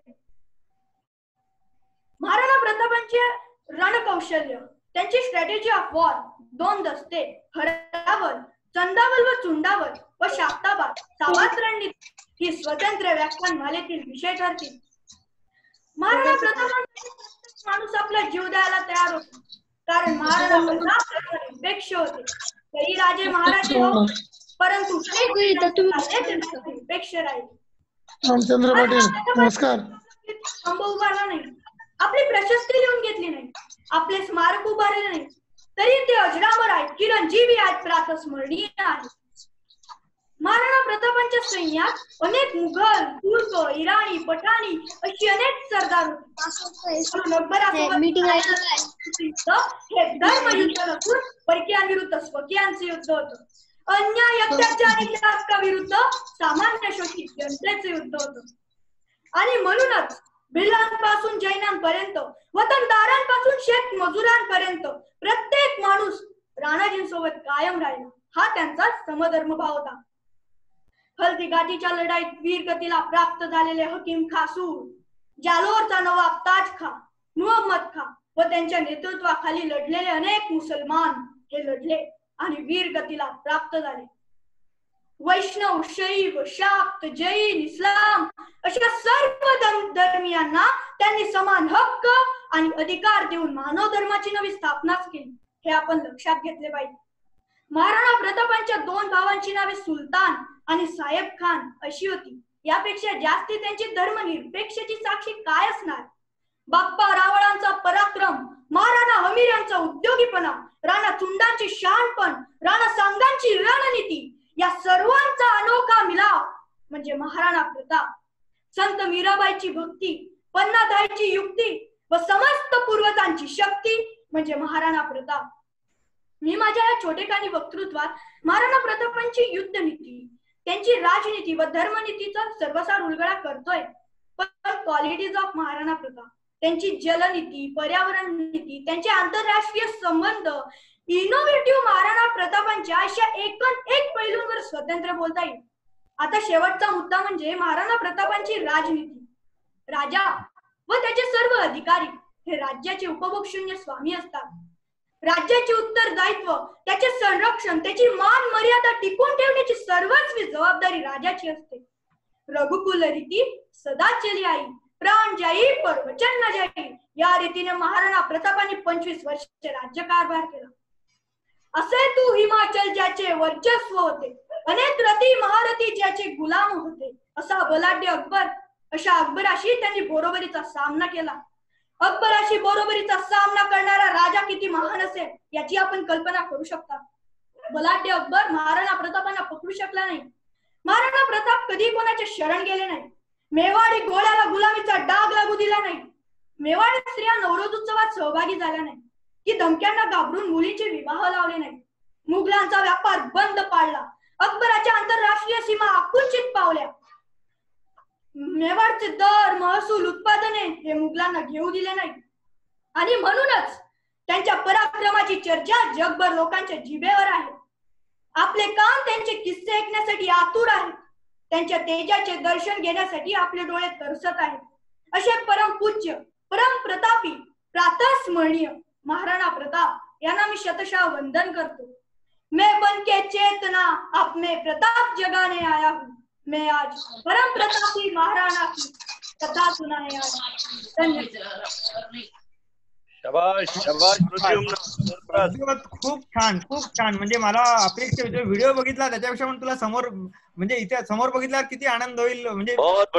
महाराणा प्रतापांचे रणकौशल्य, त्यांची स्ट्रॅटेजी ऑफ वॉर, 2 दस्ते, हरावर, चंदावल व चुंडावल व शाफ्ताबाद, सावध रणनीती ही स्वतंत्र व्याख्यान मालेतील विषय ठरतील. महाराणा प्रतापांचा माणूस आपला जीव द्यायला तयार होतो कारण महाराणा प्रताप निरपेक्ष होते. तरी राजे महाराजे हो परंतु निरपेक्ष राहिले. रामचंद्र पाटील नमस्कार. स्तंभ उभारला नाही, आपली प्रशस्ती लिहून घेतली नाही, आपले स्मारक उभारले नाही, तरी ते अजरामर आहेत, चिरंजीवी आहेत, प्रातस्मरणीय आहेत. महाराणा प्रतापांच्या सैन्यात अनेक मुघल, तुर्क, इराणी, पठाणी अशी अनेक सरदार होते. हे धर्मयुद्ध नसून परकीयांविरुद्ध स्वकीयांचे युद्ध होतं. अन्याय अत्याचार विरुद्ध सामान्य शोषित जनतेचे युद्ध होतं. आणि म्हणूनच भिल्लांपासून जैनांपर्यंत, वतनदारांपासून शेत मजुरांपर्यंत प्रत्येक माणूस राणाजींसोबत कायम राहिला. हा त्यांचा समधर्मभाव होता. हल्दी घाटीच्या लढाईत वीरगतीला प्राप्त झालेले हकीम खासूर, जालोरचा नवाब ताज खा, मुहम्मद खा व त्यांच्या नेतृत्वाखाली लढलेले अनेक मुसलमान हे लढले आणि वीरगतीला प्राप्त झाले. वैष्णव, शैव, शाक्त, जैन, इस्लाम अशा सर्व धर्मियांना त्यांनी समान हक्क आणि अधिकार देऊन मानव धर्माची नवी स्थापनाच केली. हे आपण लक्षात घेतले पाहिजे. महाराणा प्रतापांच्या 2 भावांची नावे सुलतान आणि साहेब खान अशी होती. यापेक्षा जास्ती त्यांची धर्मनिरपेक्षतेची साक्षी काय असणार? बाप्पा रावळांचा पराक्रम, महाराणा हमीर यांचा उद्योगीपणा, राणा चुंडांची शहाणपण, राणा सांगांची रणनीती या सर्वांचा अनोखा मिलाप म्हणजे महाराणा प्रताप. संत मीराबाईची भक्ती, पन्नाधाईची युक्ती व समस्त पूर्वजांची शक्ती म्हणजे महाराणा प्रताप. मी माझ्या या छोटेखानी वक्तृत्वात महाराणा प्रतापांची युद्ध नीती, त्यांची राजनीती व धर्मनीतीचा सर्वसार उलगडा करतोय. पण क्वालिटीज ऑफ महाराणा प्रताप, त्यांची जलनीती, पर्यावरण नीती, त्यांचे आंतरराष्ट्रीय संबंध, इनोव्हेटिव्ह महाराणा प्रतापांच्या अशा एक पैलूंवर स्वतंत्र बोलता येईल. आता शेवटचा मुद्दा म्हणजे महाराणा प्रतापांची राजनीती. राजा व त्याचे सर्व अधिकारी हे राज्याचे उपभोगशून्य स्वामी असतात. राज्याचे उत्तरदायित्व, त्याचे संरक्षण, त्याची मान मर्यादा टिकून ठेवण्याची सर्वस्वी जबाबदारी राजाची असते. रघुकुल रीती सदा चली आई, प्राण जाई पर वचन न जाई या रीतीने महाराणा प्रतापांनी 25 वर्ष राज्यकारभार केला. असे तू हिमाचल ज्याचे वर्चस्व होते, अनेक रती महारथी ज्याचे गुलाम होते, असा बलाढ्य अकबर. अशा अकबराशी त्यांनी बरोबरीचा सामना केला. अकबराशी बरोबरीचा सामना करणारा राजा किती महान असेल याची आपण कल्पना करू शकता. बलाढ्य अकबर महाराणा प्रतापांना पकडू शकला नाही. महाराणा प्रताप कधी कोणाचे शरण गेले नाही. मेवाडी गोळ्याला गुलामीचा डाग लागू दिला नाही. मेवाडी स्त्रिया नवरोज उत्सवात सहभागी झाल्या नाही की धमक्यांना घाबरून मुलींचे विवाह लावले नाही. मुघलांचा व्यापार बंद पाडला. अकबराच्या आंतरराष्ट्रीय सीमा आकुंचित पावल्या. मेवाडचे दर, महसूल, उत्पादने हे मुघलांना घेऊ दिले नाही. आणि म्हणूनच त्यांच्या पराक्रमाची चर्चा जगभर लोकांच्या जिभेवर आहे. आपले कान त्यांचे किस्से ऐकण्यासाठी आतुर आहेत. त्यांच्या तेजाचे दर्शन घेण्यासाठी आपले डोळे तरसत आहेत. असे परमपूज्य, परम प्रतापी, प्रातस्मरणीय महाराणा प्रताप यांना मी शतशः वंदन करतो. मैं बन के चेतना आप में प्रताप जगाने आया हूँ. मैं आज परम प्रतापी महाराणा की कथा सुनाने आया हूँ. धन्यवाद. शाबाश शाबाश खूप छान म्हणजे मला अपेक्षा जो व्हिडिओ बघितला त्याच्यापेक्षा पण तुला समोर म्हणजे इथे समोर बघितल्यावर किती आनंद होईल म्हणजे बहुत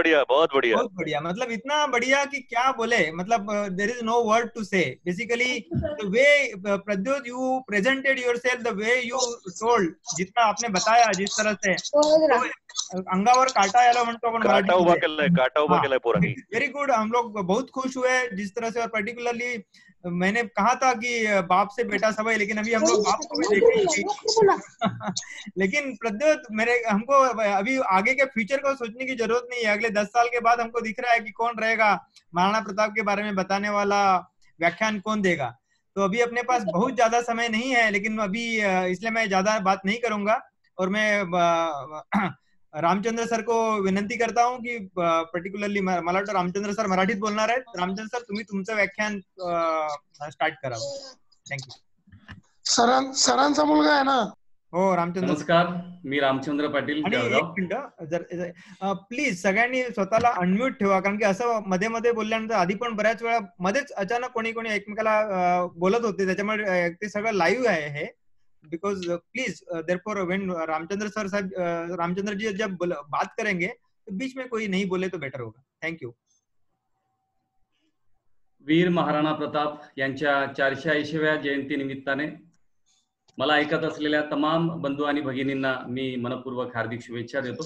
बढ़िया मतलब इतना बढ़िया कि क्या बोले मतलब there is no word to say basically the way Pradyot you presented yourself the way you told जितना आपने बताया जिस तरह से तो अंगावर काटा याला म्हणतो आपण काटा उभा केलाय पोरांनी वेरी गुड हम लोग बहुत खुश हुए जिस तरह से और पर्टिकुलरली मैंने कहा था कि बाप से बेटा सब है लेकिन अभी हम लोग बाप को भी देखेंगे लेकिन प्रद्योत हमको अभी आगे के फ्यूचर को सोचने की जरूरत नहीं है। अगले 10 साल के बाद हमको दिख रहा है कि कौन रहेगा महाराणा प्रताप के बारे में बताने वाला, व्याख्यान कौन देगा। तो अभी अपने पास बहुत ज्यादा समय नहीं है लेकिन अभी इसलिए मैं ज्यादा बात नहीं करूंगा और मैं रामचंद्र सर को विनंती करता हूं कि पर्टिक्युलरली मला वाटतं रामचंद्र सर मराठीत बोलणार आहेत। रामचंद्र सर तुम्ही तुमचं व्याख्यान स्टार्ट करावं। थँक्यू। सरांचा मुलगा आहे ना? हो रामचंद्र। नमस्कार, मी रामचंद्र पाटील जळगाव। एक मिनिट जर प्लीज सगळ्यांनी स्वतःला अनम्यूट ठेवा कारण की असं मध्ये मध्ये बोलल्यानंतर आधी पण बऱ्याच वेळा मध्येच अचानक कोणी एकमेकाला बोलत होते त्याच्यामुळे ते सगळं लाईव्ह आहे हे because please therefore when Ramchandra sir साहब रामचंद्र जी जब बात करेंगे तो बीच में कोई नहीं बोले तो बेटर होगा। थँक्यू। वीर महाराणा प्रताप यांच्या 480व्या जयंती निमित्ताने मला ऐकत असलेल्या तमाम बंधू आणि भगिनींना मी मनपूर्वक हार्दिक शुभेच्छा देतो।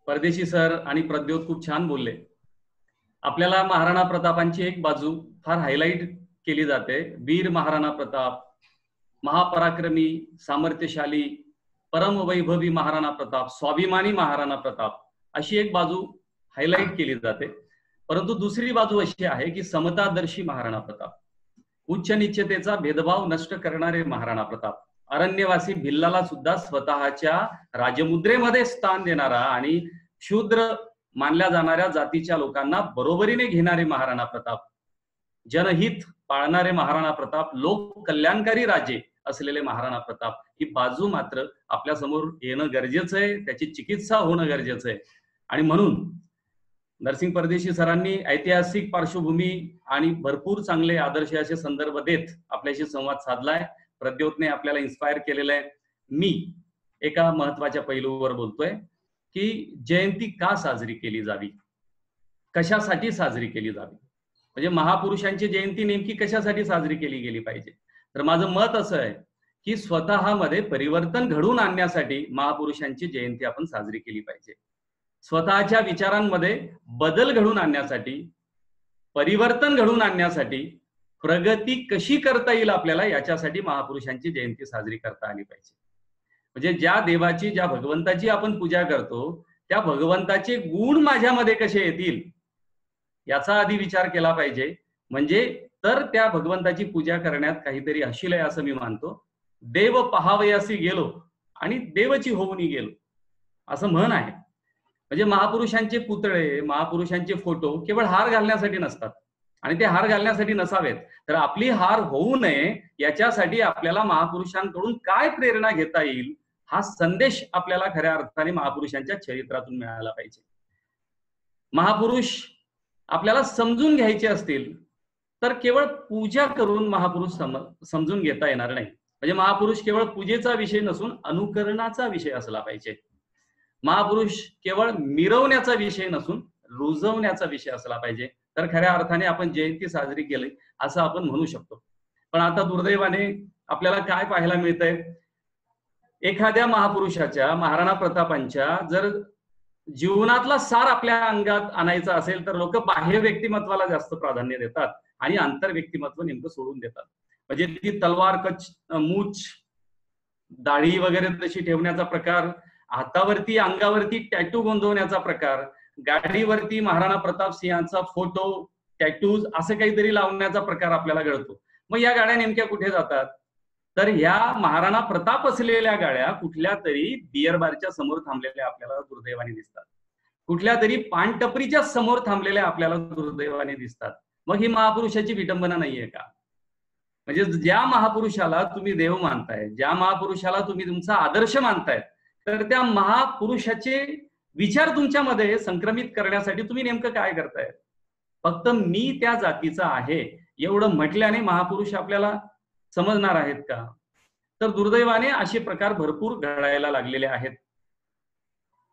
परदेशी सर आणि प्रद्योत खूप छान बोलले। आपल्याला महाराणा प्रतापांची एक बाजू फार हायलाइट केली जाते। वीर महाराणा प्रताप, महापराक्रमी, सामर्थ्यशाली, परमवैभवी महाराणा प्रताप, स्वाभिमानी महाराणा प्रताप अशी एक बाजू हायलाइट केली जाते। परंतु दुसरी बाजू अशी आहे की समतादर्शी महाराणा प्रताप, उच्च निश्चतेचा भेदभाव नष्ट करणारे महाराणा प्रताप, अरण्यवासी भिल्लाला सुद्धा स्वतःच्या राजमुद्रेमध्ये स्थान देणारा आणि शूद्र मानल्या जाणाऱ्या जातीच्या लोकांना बरोबरीने घेणारे महाराणा प्रताप, जनहित पाळणारे महाराणा प्रताप, लोक कल्याणकारी राजे असलेले महाराणा प्रताप ही बाजू मात्र आपल्या समोर येणं गरजेचं आहे, त्याची चिकित्सा होणं गरजेचं आहे। आणि म्हणून नरसिंग परदेशी सरांनी ऐतिहासिक पार्श्वभूमी आणि भरपूर चांगले आदर्श असे संदर्भ देत आपल्याशी संवाद साधलाय। प्रद्योतने आपल्याला इन्स्पायर केलेलं आहे। मी एका महत्वाच्या पैलूवर बोलतोय की जयंती का साजरी केली जावी, कशासाठी साजरी केली जावी, म्हणजे महापुरुषांची जयंती नेमकी कशासाठी साजरी केली गेली पाहिजे। तर माझं मत असं आहे की स्वतःमध्ये परिवर्तन घडवून आणण्यासाठी महापुरुषांची जयंती आपण साजरी केली पाहिजे। स्वतःच्या विचारांमध्ये बदल घडवून आणण्यासाठी, परिवर्तन घडवून आणण्यासाठी, प्रगती कशी करता येईल आपल्याला याच्यासाठी महापुरुषांची जयंती साजरी करता आली पाहिजे। म्हणजे ज्या देवाची, ज्या भगवंताची आपण पूजा करतो त्या भगवंताचे गुण माझ्यामध्ये कसे येतील याचा आधी विचार केला पाहिजे, म्हणजे तर त्या भगवंताची पूजा करण्यात काहीतरी हशील आहे असं मी मानतो। देव पहावयासी गेलो आणि देवची होऊनी गेलो असं म्हण आहे। म्हणजे महापुरुषांचे पुतळे, महापुरुषांचे फोटो केवळ हार घालण्यासाठी नसतात आणि ते हार घालण्यासाठी नसावेत, तर आपली हार होऊ नये याच्यासाठी आपल्याला महापुरुषांकडून काय प्रेरणा घेता येईल हा संदेश आपल्याला खऱ्या अर्थाने महापुरुषांच्या चरित्रातून मिळाला पाहिजे। महापुरुष आपल्याला समजून घ्यायचे असतील तर केवळ पूजा करून महापुरुष समजून घेता येणार नाही। म्हणजे महापुरुष केवळ पूजेचा विषय नसून अनुकरणाचा विषय असला पाहिजे। महापुरुष केवळ मिरवण्याचा विषय नसून रुजवण्याचा विषय असला पाहिजे, तर खऱ्या अर्थाने आपण जयंती साजरी केली असं आपण म्हणू शकतो। पण आता दुर्दैवाने आपल्याला काय पाहायला मिळतंय, एखाद्या महापुरुषाच्या, महाराणा प्रतापांच्या जर जीवनातला सार आपल्या अंगात आणायचा असेल तर लोक बाह्य व्यक्तिमत्वाला जास्त प्राधान्य देतात आणि आंतर व्यक्तिमत्व नेमकं सोडून देतात। म्हणजे ती तलवार, कच, मूछ, दाढी वगैरे तशी ठेवण्याचा प्रकार, हातावरती अंगावरती टॅटू गोंदवण्याचा प्रकार, गाडीवरती महाराणा प्रताप सिंहांचा फोटो, टॅटूज असं काहीतरी लावण्याचा प्रकार आपल्याला घडतो। मग या गाड्या नेमक्या कुठे जातात, तर ह्या महाराणा प्रताप असलेल्या गाड्या कुठल्या तरी बियर बारच्या समोर थांबलेल्या आपल्याला दुर्दैवाने दिसतात, कुठल्या तरी पानटपरीच्या समोर थांबलेल्या आपल्याला दुर्दैवाने दिसतात। मग ही महापुरुषाची विटंबना नाहीये का? म्हणजे ज्या महापुरुषाला तुम्ही देव मानताय, ज्या महापुरुषाला तुम्ही तुमचा आदर्श मानताय, तर त्या महापुरुषाचे विचार तुमच्यामध्ये संक्रमित करण्यासाठी तुम्ही नेमकं काय करताय? फक्त मी त्या जातीचा आहे एवढं म्हटल्याने महापुरुष आपल्याला समजणार आहेत का? तर दुर्दैवाने असे प्रकार भरपूर घडायला लागलेले आहेत.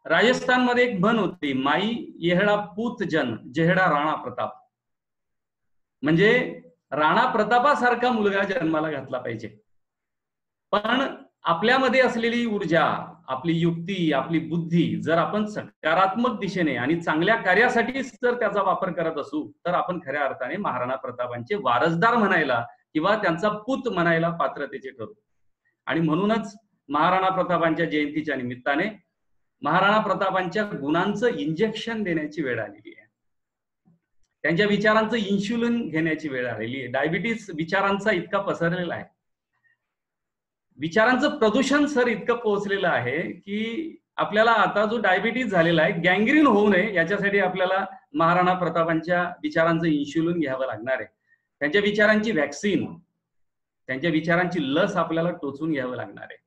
राजस्थानमध्ये एक म्हण होती, माई येहळा पूत जन जेहडा राणा प्रताप. म्हणजे राणा प्रतापासारखा मुलगा जन्माला घातला पाहिजे. पण आपल्यामध्ये असलेली ऊर्जा, आपली युक्ती, आपली बुद्धी जर आपण सकारात्मक दिशेने आणि चांगल्या कार्यासाठी जर त्याचा वापर करत असू तर आपण खऱ्या अर्थाने महाराणा प्रतापांचे वारसदार म्हणायला किंवा त्यांचा पूत म्हणायला पात्रतेचे ठरू. आणि म्हणूनच महाराणा प्रतापांच्या जयंतीच्या निमित्ताने महाराणा प्रतापांच्या गुणांचं इंजेक्शन देण्याची वेळ आलेली आहे. त्यांच्या विचारांचं इन्शुलिन घेण्याची वेळ आलेली आहे. डायबिटीस विचारांचा इतका पसरलेला आहे, विचारांचं प्रदूषण सर इतकं पोहोचलेलं आहे की आपल्याला आता जो डायबिटीस झालेला आहे गँग्रीन होऊ नये याच्यासाठी आपल्याला महाराणा प्रतापांच्या विचारांचं इन्शुलिन घ्यावं लागणार आहे. त्यांच्या विचारांची व्हॅक्सिन, त्यांच्या विचारांची लस आपल्याला टोचून घ्यावं लागणार आहे.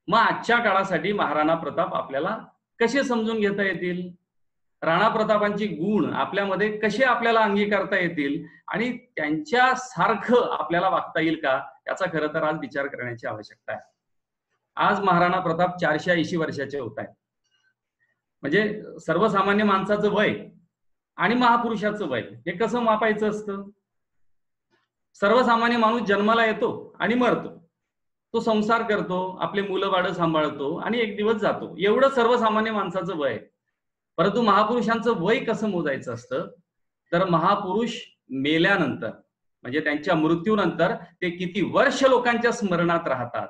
मग आजच्या काळासाठी महाराणा प्रताप आपल्याला कसे समजून घेता येतील, राणा प्रतापांचे गुण आपल्यामध्ये कसे आपल्याला अंगीकारता येतील आणि त्यांच्या सारखं आपल्याला वागता येईल का, याचा खरं तर आज विचार करण्याची आवश्यकता आहे. आज महाराणा प्रताप 480 वर्षाचे होत आहेत. म्हणजे सर्वसामान्य माणसाचं वय आणि महापुरुषाचं वय हे कसं मापायचं असतं? सर्वसामान्य माणूस जन्माला येतो आणि मरतो, तो संसार करतो, आपले मुलं बाळ सांभाळतो आणि एक दिवस जातो, एवढं सर्वसामान्य माणसाचं वय. परंतु महापुरुषांचं वय कसं मोजायचं असतं? तर महापुरुष मेल्यानंतर म्हणजे त्यांच्या मृत्यूनंतर ते किती वर्ष लोकांच्या स्मरणात राहतात,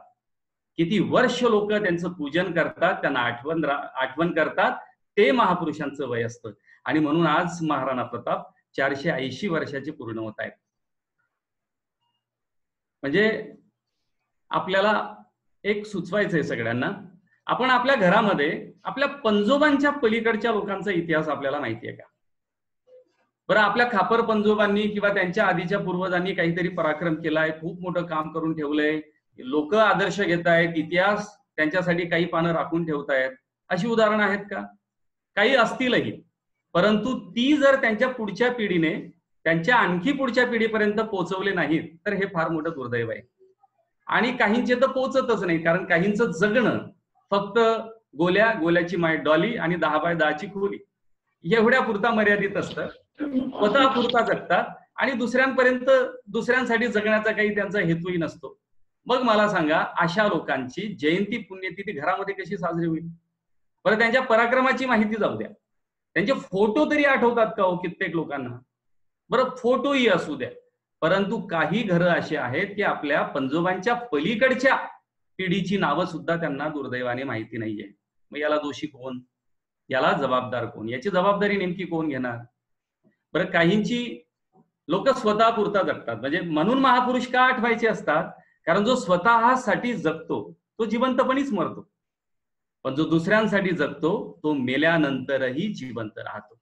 किती वर्ष लोक त्यांचं पूजन करतात, त्यांना आठवण करतात, ते महापुरुषांचं वय असतं. आणि म्हणून आज महाराणा प्रताप 480 वर्षाचे पूर्ण होत आहेत. म्हणजे आपल्याला एक सुचवायचंय सगळ्यांना, आपण आपल्या घरामध्ये आपल्या पंजोबांच्या पलीकडच्या लोकांचा इतिहास आपल्याला माहितीये का? बरं, आपल्या खापर पंजोबांनी किंवा त्यांच्या आधीच्या पूर्वजांनी काहीतरी पराक्रम केलाय, खूप मोठं काम करून ठेवलंय, लोक आदर्श घेत आहेत, इतिहास त्यांच्यासाठी काही पानं राखून ठेवतायत, अशी उदाहरणं आहेत का? काही असतीलही, परंतु ती जर त्यांच्या पुढच्या पिढीने त्यांच्या आणखी पुढच्या पिढीपर्यंत पोहोचवले नाहीत तर हे फार मोठं दुर्दैव आहे. आणि काहींचे तर पोहोचतच नाही, कारण काहींचं जगणं फक्त गोल्याची माय डॉली आणि 10 बाय 10ची खोली एवढ्या पुरता मर्यादित असतं. स्वतः पुरता जगतात आणि दुसऱ्यांसाठी जगण्याचा काही त्यांचा हेतूही नसतो. मग मला सांगा, अशा लोकांची जयंती पुण्यतिथी घरामध्ये कशी साजरी होईल? बरं, त्यांच्या पराक्रमाची माहिती जाऊ द्या, त्यांचे फोटो तरी आठवतात का हो कित्येक लोकांना? बरं, फोटोही असू द्या, परंतु काही घरं अशी आहेत की आपल्या पंजोबांच्या पलीकडच्या पिढीची नावं सुद्धा त्यांना दुर्दैवाने माहिती नाहीये. मग याला दोषी कोण, याला जबाबदार कोण, याची जबाबदारी नेमकी कोण घेणार? बरं, काहींची लोक स्वतः पुरता जगतात. म्हणजे म्हणून महापुरुष का आठवायचे असतात? कारण जो स्वतःसाठी जगतो तो जिवंतपणीच मरतो, पण जो दुसऱ्यांसाठी जगतो तो मेल्यानंतरही जिवंत राहतो.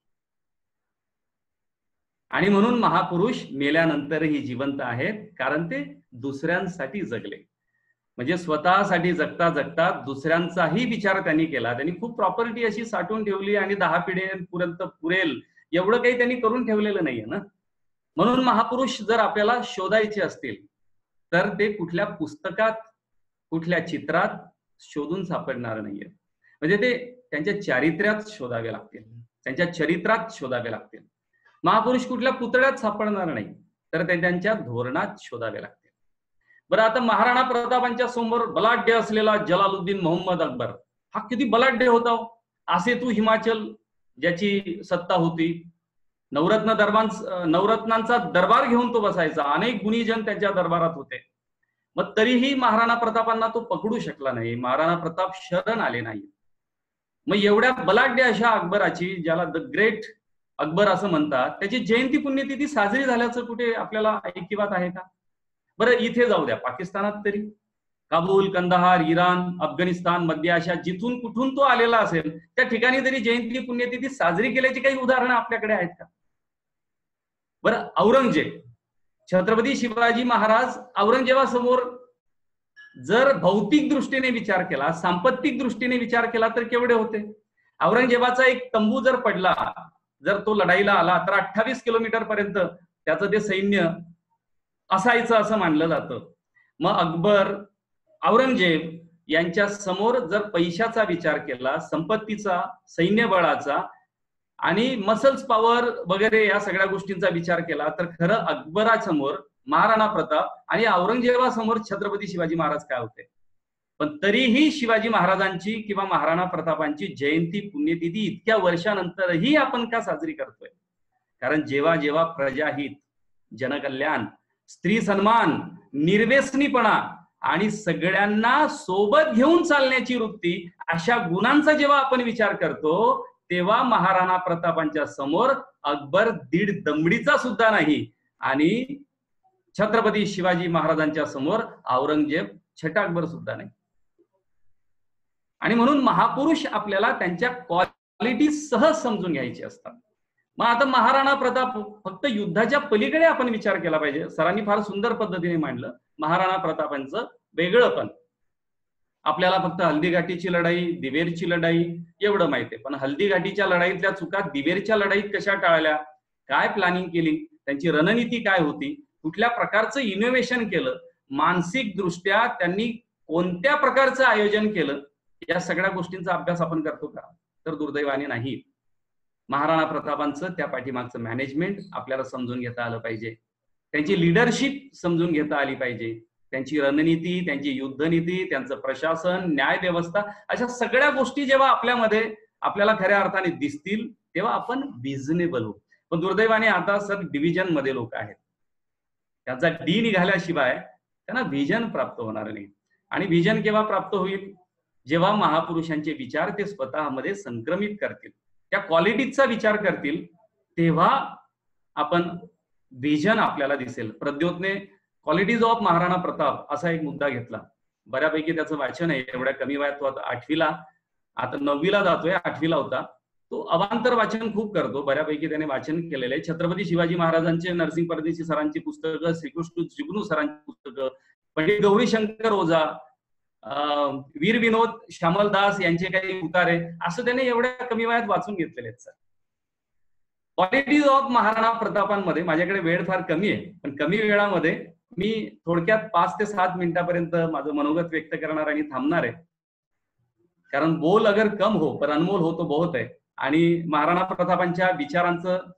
आणि म्हणून महापुरुष मेल्यानंतरही जिवंत आहेत, कारण ते दुसऱ्यांसाठी जगले. म्हणजे स्वतःसाठी जगता जगता दुसऱ्यांचाही विचार त्यांनी केला. त्यांनी खूप प्रॉपर्टी अशी साठवून ठेवली आणि 10 पिढ्यांपर्यंत पुरेल एवढं काही त्यांनी करून ठेवलेलं नाहीये ना. म्हणून महापुरुष जर आपल्याला शोधायचे असतील तर ते कुठल्या पुस्तकात, कुठल्या चित्रात शोधून सापडणार नाहीये. म्हणजे ते त्यांच्या चारित्र्यात शोधावे लागतील, त्यांच्या चरित्रात शोधावे लागतील. महापुरुष कुठल्या पुतळ्यात सापडणार नाही, तर ते त्यांच्या धोरणात शोधावे लागतील. बरं, आता महाराणा प्रतापांच्या समोर बलाढ्य असलेला जलालुद्दीन मोहम्मद अकबर हा किती बलाढ्य होता. असे तू हिमाचल ज्याची सत्ता होती, नवरत्नांचा दरबार घेऊन तो बसायचा, अनेक गुणीजन त्यांच्या दरबारात होते. मग तरीही महाराणा प्रतापांना तो पकडू शकला नाही, महाराणा प्रताप शरण आले नाही. मग एवढ्या बलाढ्य अशा अकबराची, ज्याला द ग्रेट अकबर असं म्हणतात, त्याची जयंती पुण्यतिथी साजरी झाल्याचं कुठे आपल्याला ऐकिवात आहे का? बरं, इथे जाऊ द्या, पाकिस्तानात तरी काबूल, कंदाहार, इराण, अफगाणिस्तान, मध्य आशिया, जिथून कुठून तो आलेला असेल त्या ठिकाणी तरी जयंती पुण्यतिथी साजरी केल्याची काही उदाहरणं आपल्याकडे आहेत का? बरं, औरंगजेब, छत्रपती शिवाजी महाराज औरंगजेबासमोर जर भौतिक दृष्टीने विचार केला, सांपत्तिक दृष्टीने विचार केला तर केवढे होते? औरंगजेबाचा एक तंबू जर पडला जर तो लढाईला आला तर 28 किलोमीटर पर्यंत त्याचं ते सैन्य असायचं असं मानलं जातं. मग अकबर, औरंगजेब यांच्या समोर जर पैशाचा विचार केला, संपत्तीचा, सैन्यबळाचा आणि मसल्स पॉवर वगैरे या सगळ्या गोष्टींचा विचार केला तर खरं अकबरासमोर महाराणा प्रताप आणि औरंगजेबासमोर छत्रपती शिवाजी महाराज काय होते. पण तरीही शिवाजी महाराजांची किंवा महाराणा प्रतापांची जयंती, पुण्यतिथी इतक्या वर्षानंतरही आपण का साजरी करतोय? कारण जेव्हा जेव्हा प्रजाहित, जनकल्याण, स्त्री सन्मान, निर्व्यसनीपणा आणि सगळ्यांना सोबत घेऊन चालण्याची वृत्ती अशा गुणांचा जेव्हा आपण विचार करतो तेव्हा महाराणा प्रतापांच्या समोर अकबर दीड दमडीचा सुद्धा नाही आणि छत्रपती शिवाजी महाराजांच्या समोर औरंगजेब छटाकभर सुद्धा नाही. आणि म्हणून महापुरुष आपल्याला त्यांच्या क्वालिटी सहज समजून घ्यायची असतात. मग आता महाराणा प्रताप फक्त युद्धाच्या पलीकडे आपण विचार केला पाहिजे. सरांनी फार सुंदर पद्धतीने मांडलं महाराणा प्रतापांचं वेगळंपण. आपल्याला फक्त हल्दीघाटीची लढाई, दिवेरची लढाई एवढं माहिती आहे, पण हल्दीघाटीच्या लढाईतल्या चुका दिवेरच्या लढाईत कशा टाळल्या, काय प्लॅनिंग केली, त्यांची रणनीती काय होती, कुठल्या प्रकारचं इनोव्हेशन केलं, मानसिक दृष्ट्या त्यांनी कोणत्या प्रकारचं आयोजन केलं, या सगळ्या गोष्टींचा अभ्यास आपण करतो का? तर दुर्दैवाने नाही. महाराणा प्रतापांचं त्या पाठीमागचं मॅनेजमेंट आपल्याला समजून घेता आलं पाहिजे, त्यांची लिडरशिप समजून घेता आली पाहिजे, त्यांची रणनीती, त्यांची युद्धनीती, त्यांचं प्रशासन, न्याय व्यवस्था, अशा सगळ्या गोष्टी जेव्हा आपल्याला खऱ्या अर्थाने दिसतील तेव्हा आपण रिझनेबल होऊ. पण दुर्दैवाने आता सर डिव्हिजन मध्ये लोक आहेत, त्यांचा डी निघाल्याशिवाय त्यांना व्हिजन प्राप्त होणार नाही. आणि व्हिजन केव्हा प्राप्त होईल? जेव्हा महापुरुषांचे विचार ते स्वतःमध्ये संक्रमित करतील, त्या क्वालिटीचा विचार करतील, तेव्हा आपण व्हिजन आपल्याला दिसेल. प्रद्योतने क्वालिटीज ऑफ महाराणा प्रताप असा एक मुद्दा घेतला, बऱ्यापैकी त्याचं वाचन आहे. एवढ्या कमी वयात तो 8वीला, आता 9वीला जातोय, 8वीला होता तो. अवांतर वाचन खूप करतो, बऱ्यापैकी त्याने वाचन केलेलं आहे. छत्रपती शिवाजी महाराजांचे, नरसिंह परदेशी सरांची पुस्तकं, श्रीकृष्ण जिग्नू सरांची पुस्तकं, पंडित गौरीशंकर ओझा, वीर विनोद श्यामलदास यांचे काही उतारे, असं त्याने एवढ्या कमी वयात वाचून घेतलेले आहेत. सर, क्वालिटीज ऑफ महाराणा प्रतापांमध्ये माझ्याकडे वेळ फार कमी आहे, पण कमी वेळामध्ये मी थोडक्यात 5 ते 7 मिनिटापर्यंत माझं मनोगत व्यक्त करणार आणि थांबणार आहे. कारण बोल अगर कम हो पर अनमोल हो तो बहुत आहे. आणि महाराणा प्रतापांच्या विचारांचं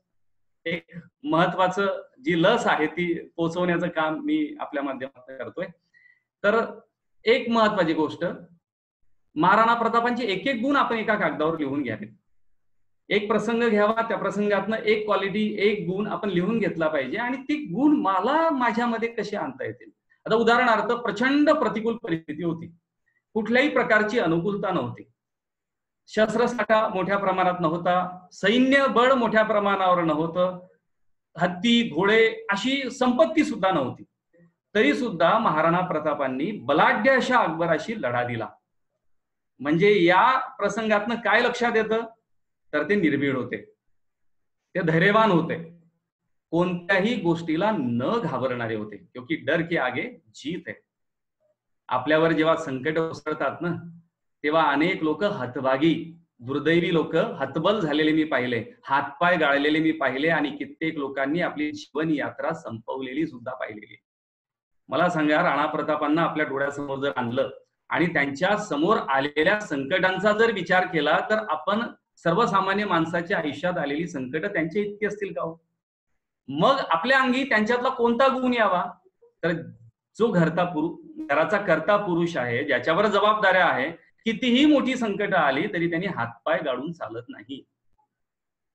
एक महत्वाचं जी लस आहे ती पोहोचवण्याचं काम मी आपल्या माध्यमातून करतोय. तर एक महत्वाची गोष्ट, महाराणा प्रतापांचे एक एक गुण आपण एका कागदावर लिहून घ्यावे. एक प्रसंग घ्यावा, त्या प्रसंगातनं एक क्वालिटी, एक गुण आपण लिहून घेतला पाहिजे आणि ती गुण मला माझ्यामध्ये कसे आणता येतील. आता उदाहरणार्थ, प्रचंड प्रतिकूल परिस्थिती होती, कुठल्याही प्रकारची अनुकूलता नव्हती, शस्त्रसाठा मोठ्या प्रमाणात नव्हता, सैन्य बळ मोठ्या प्रमाणावर नव्हतं, हत्ती, घोडे अशी संपत्ती सुद्धा नव्हती. तरी सुद्धा महाराणा प्रतापांनी बलाढ्य अशा अकबराशी लढा दिला. म्हणजे या प्रसंगातनं काय लक्षात येतं? तर ते निर्भीड होते, ते धैर्यवान होते, कोणत्याही गोष्टीला न घाबरणारे होते. क्योंकि डर के आगे जीत है. आपल्यावर जेव्हा संकट ओसरतात ना, तेव्हा अनेक लोक हतभागी, दुर्दैवी लोक हतबल झालेले मी पाहिले, हातपाय गाळलेले मी पाहिले आणि कित्येक लोकांनी आपली जीवन यात्रा संपवलेली सुद्धा पाहिलेली. मला सांगा, राणा प्रतापांना आपल्या डोळ्यासमोर जर आणलं आणि त्यांच्या समोर आलेल्या संकटांचा जर विचार केला तर आपण सर्वसामान्य माणसाच्या आयुष्यात आलेली संकट त्यांच्या इतकी असतील का? मग आपल्या अंगी त्यांच्यातला कोणता गुण यावा? तर जो घराचा कर्ता पुरुष आहे, ज्याच्यावर जबाबदाऱ्या आहे, कितीही मोठी संकट आली तरी त्यांनी हातपाय गाडून चालत नाही.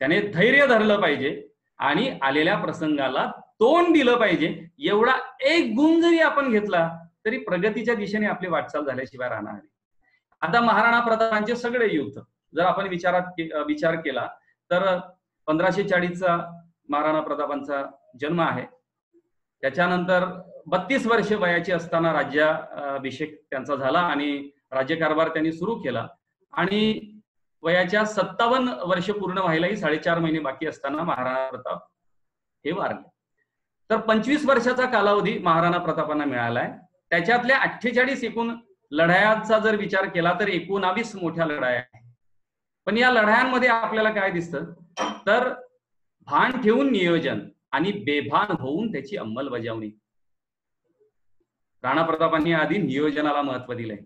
त्याने धैर्य धरलं पाहिजे आणि आलेल्या प्रसंगाला तोंड दिलं पाहिजे. एवढा एक गुण जरी आपण घेतला तरी प्रगतीच्या दिशेने आपली वाटचाल झाल्याशिवाय राहणार नाही. आता महाराणा प्रतापांचे सगळे युद्ध जर आपण विचार केला तर 1540चा महाराणा प्रतापांचा जन्म आहे. त्याच्यानंतर 32 वर्षे वयाची असताना राज्याभिषेक त्यांचा झाला आणि राज्यकारभार त्यांनी सुरू केला आणि वयाच्या 57 वर्ष पूर्ण व्हायलाही 4.5 महिने बाकी असताना महाराणा प्रताप हे वारले. तर 25 वर्षाचा कालावधी महाराणा प्रतापांना मिळालाय. त्याच्यातल्या 48 एकूण लढायांचा जर विचार केला तर 19 मोठ्या लढाया आहेत. पण या लढायांमध्ये आपल्याला काय दिसतं तर भान ठेवून नियोजन आणि बेभान होऊन त्याची अंमलबजावणी. राणा प्रतापांनी आधी नियोजनाला महत्व दिलंय.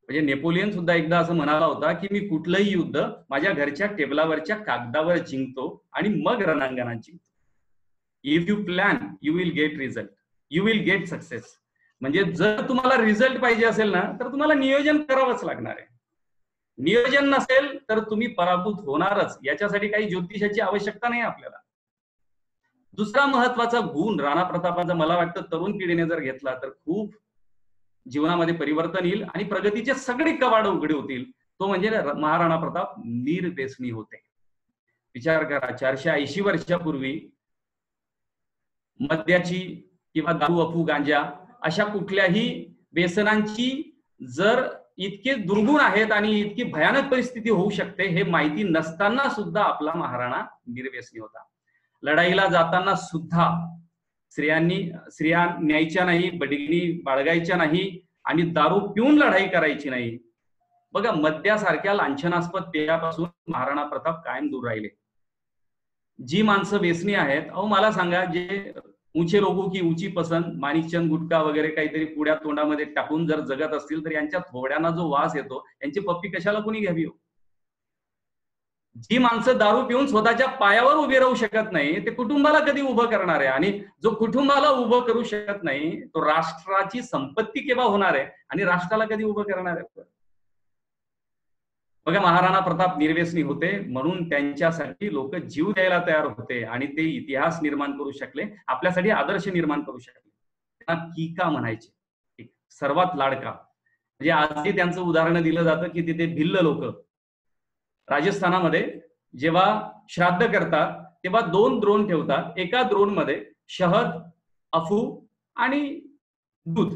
म्हणजे नेपोलियन सुद्धा एकदा असं म्हणाला होता की मी कुठलंही युद्ध माझ्या घरच्या टेबलावरच्या कागदावर जिंकतो आणि मग रणांगणात जिंकतो. If you plan you will get result, you will get success. म्हणजे जर तुम्हाला रिझल्ट पाहिजे असेल ना तर तुम्हाला नियोजन करावंच लागणार आहे. नियोजन नसेल तर तुम्ही पराभूत होणारच. याच्यासाठी काही ज्योतिषाची आवश्यकता नाही आपल्याला. दुसरा महत्वाचा गुण राणा प्रतापांचा मला वाटतं तरुण पिढीने जर घेतला तर खूप जीवनामध्ये परिवर्तन येईल आणि प्रगतीचे सगळे कवाड उघडे होतील. तो म्हणजे महाराणा प्रताप निर्व्यसनी होते. विचार करा, 480 वर्षापूर्वी मद्याची किंवा दारू, अफू, गांजा अशा कुठल्याही व्यसनांची जर इतके दुर्गुण आहेत आणि इतकी भयानक परिस्थिती होऊ शकते हे माहिती नसताना सुद्धा आपला महाराणा निर्व्यसनी होता. लढाईला जाताना सुद्धा स्त्रिया न्यायच्या नाही, बडगिणी बाळगायच्या नाही आणि दारू पिऊन लढाई करायची नाही. बघा, मद्यासारख्या लांछनास्पद पेयापासून महाराणा प्रताप कायम दूर राहिले. जी माणसं व्यसनी आहेत, अहो मला सांगा, जे ऊंचे लोगों की ऊंची पसंत, माणिकचंद गुटखा वगैरे काहीतरी पुड्या तोंडामध्ये टाकून जर जगत असतील तर यांच्या थोड्यांना जो वास येतो यांची पप्पी कशाला कोणी घ्यावी हो. जी माणसं दारू पिऊन स्वतःच्या पायावर उभे राहू शकत नाही ते कुटुंबाला कधी उभं करणार आहे. आणि जो कुटुंबाला उभं करू शकत नाही तो राष्ट्राची संपत्ती केव्हा होणार आहे आणि राष्ट्राला कधी उभं करणार आहे. बघा, महाराणा प्रताप निर्व्यसनी होते म्हणून त्यांच्यासाठी लोक जीव द्यायला तयार होते आणि ते इतिहास निर्माण करू शकले, आपल्यासाठी आदर्श निर्माण करू शकले. त्यांना कीका म्हणायचे, सर्वात लाडका. म्हणजे आजही त्यांचं उदाहरण दिलं जातं की तिथे भिल्ल लोक राजस्थानामध्ये जेव्हा श्राद्ध करतात तेव्हा 2 द्रोण ठेवतात. एका द्रोण मध्ये शहद, अफू आणि दूध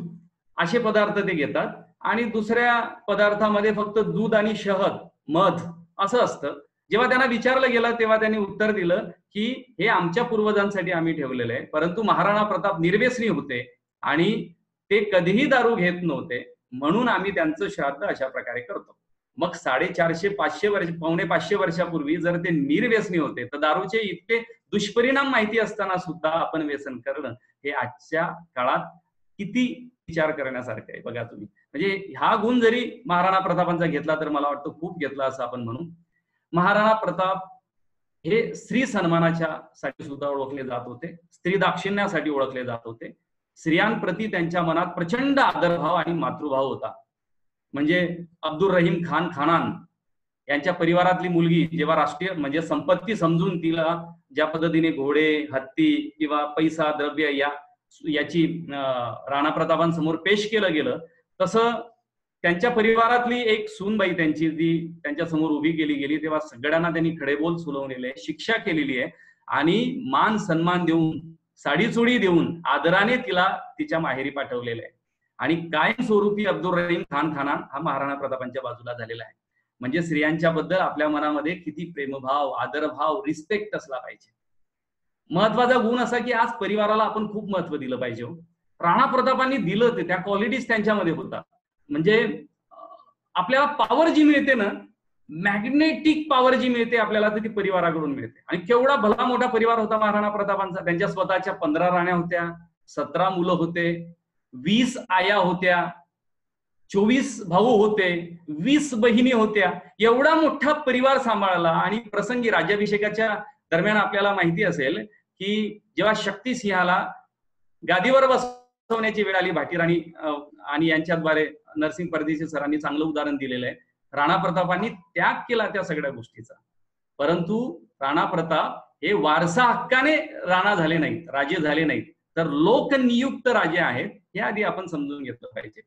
असे पदार्थ ते घेतात आणि दुसऱ्या पदार्थामध्ये फक्त दूध आणि शहद, मध असं असतं. जेव्हा त्यांना विचारलं गेलं तेव्हा त्यांनी उत्तर दिलं की हे आमच्या पूर्वजांसाठी आम्ही ठेवलेलं आहे, परंतु महाराणा प्रताप निर्व्यसनी होते आणि ते कधीही दारू घेत नव्हते म्हणून आम्ही त्यांचं श्राद्ध अशा प्रकारे करतो. मग 450-500 वर्ष, 450 वर्षापूर्वी जर ते निर्व्यसनी होते तर दारूचे इतके दुष्परिणाम माहिती असताना सुद्धा आपण व्यसन करणं हे आजच्या काळात किती विचार करण्यासारखं आहे बघा तुम्ही. म्हणजे हा गुण जरी महाराणा प्रतापांचा घेतला तर मला वाटतं खूप घेतला असं आपण म्हणू. महाराणा प्रताप हे स्त्री सन्मानाच्या साठी सुद्धा ओळखले जात होते, स्त्री दाक्षिण्यासाठी ओळखले जात होते. स्त्रियांप्रती त्यांच्या मनात प्रचंड आदरभाव आणि मातृभाव होता. म्हणजे अब्दुल रहीम खान खानान यांच्या परिवारातली मुलगी जेव्हा राष्ट्रीय म्हणजे संपत्ती समजून तिला ज्या पद्धतीने घोडे, हत्ती किंवा पैसा, द्रव्य याची राणा प्रतापांसमोर पेश केलं गेलं, तसं त्यांच्या परिवारातली एक सूनबाई त्यांची जी त्यांच्या समोर उभी केली गेली तेव्हा सगळ्यांना त्यांनी खडेबोल सुलवलेले, शिक्षा केलेली आहे आणि मान सन्मान देऊन, साडीचोळी देऊन आदराने तिला तिच्या माहेरी पाठवलेलं आहे. आणि कायमस्वरूपी अब्दुल रहीम खान खानान हा महाराणा प्रतापांच्या बाजूला झालेला आहे. म्हणजे स्त्रियांच्या बद्दल आपल्या मनामध्ये किती प्रेमभाव, आदरभाव, रिस्पेक्ट असला पाहिजे. महत्वाचा गुण असा की आज परिवाराला आपण खूप महत्व दिलं पाहिजे. राणा प्रतापांनी दिलं ते, त्या क्वालिटीज त्यांच्यामध्ये होता. म्हणजे आपल्याला पॉवर जी मिळते ना, मॅग्नेटिक पॉवर जी मिळते आपल्याला ती परिवाराकडून मिळते. आणि केवढा भला मोठा परिवार होता महाराणा प्रतापांचा. त्यांच्या स्वतःच्या 15 राण्या होत्या, 17 मुलं होते, 20 आया होत्या, 24 भाऊ होते, 20 बहिणी होत्या. एवढा मोठा परिवार सांभाळला. आणि प्रसंगी राज्याभिषेकाच्या दरम्यान आपल्याला माहिती असेल की जेव्हा शक्तिसिंहाला गादीवर बसवण्याची वेळ आली, भाटीराणी आणि यांच्याद्वारे नरसिंह परदेशी सरांनी चांगलं उदाहरण दिलेलं आहे. राणा प्रतापांनी त्याग केला त्या सगळ्या गोष्टीचा, परंतु राणा प्रताप हे वारसा हक्काने राणा झाले नाहीत, राजे झाले नाहीत, तर लोकनियुक्त राजे आहेत हे आधी आपण समजून घेतलं पाहिजे.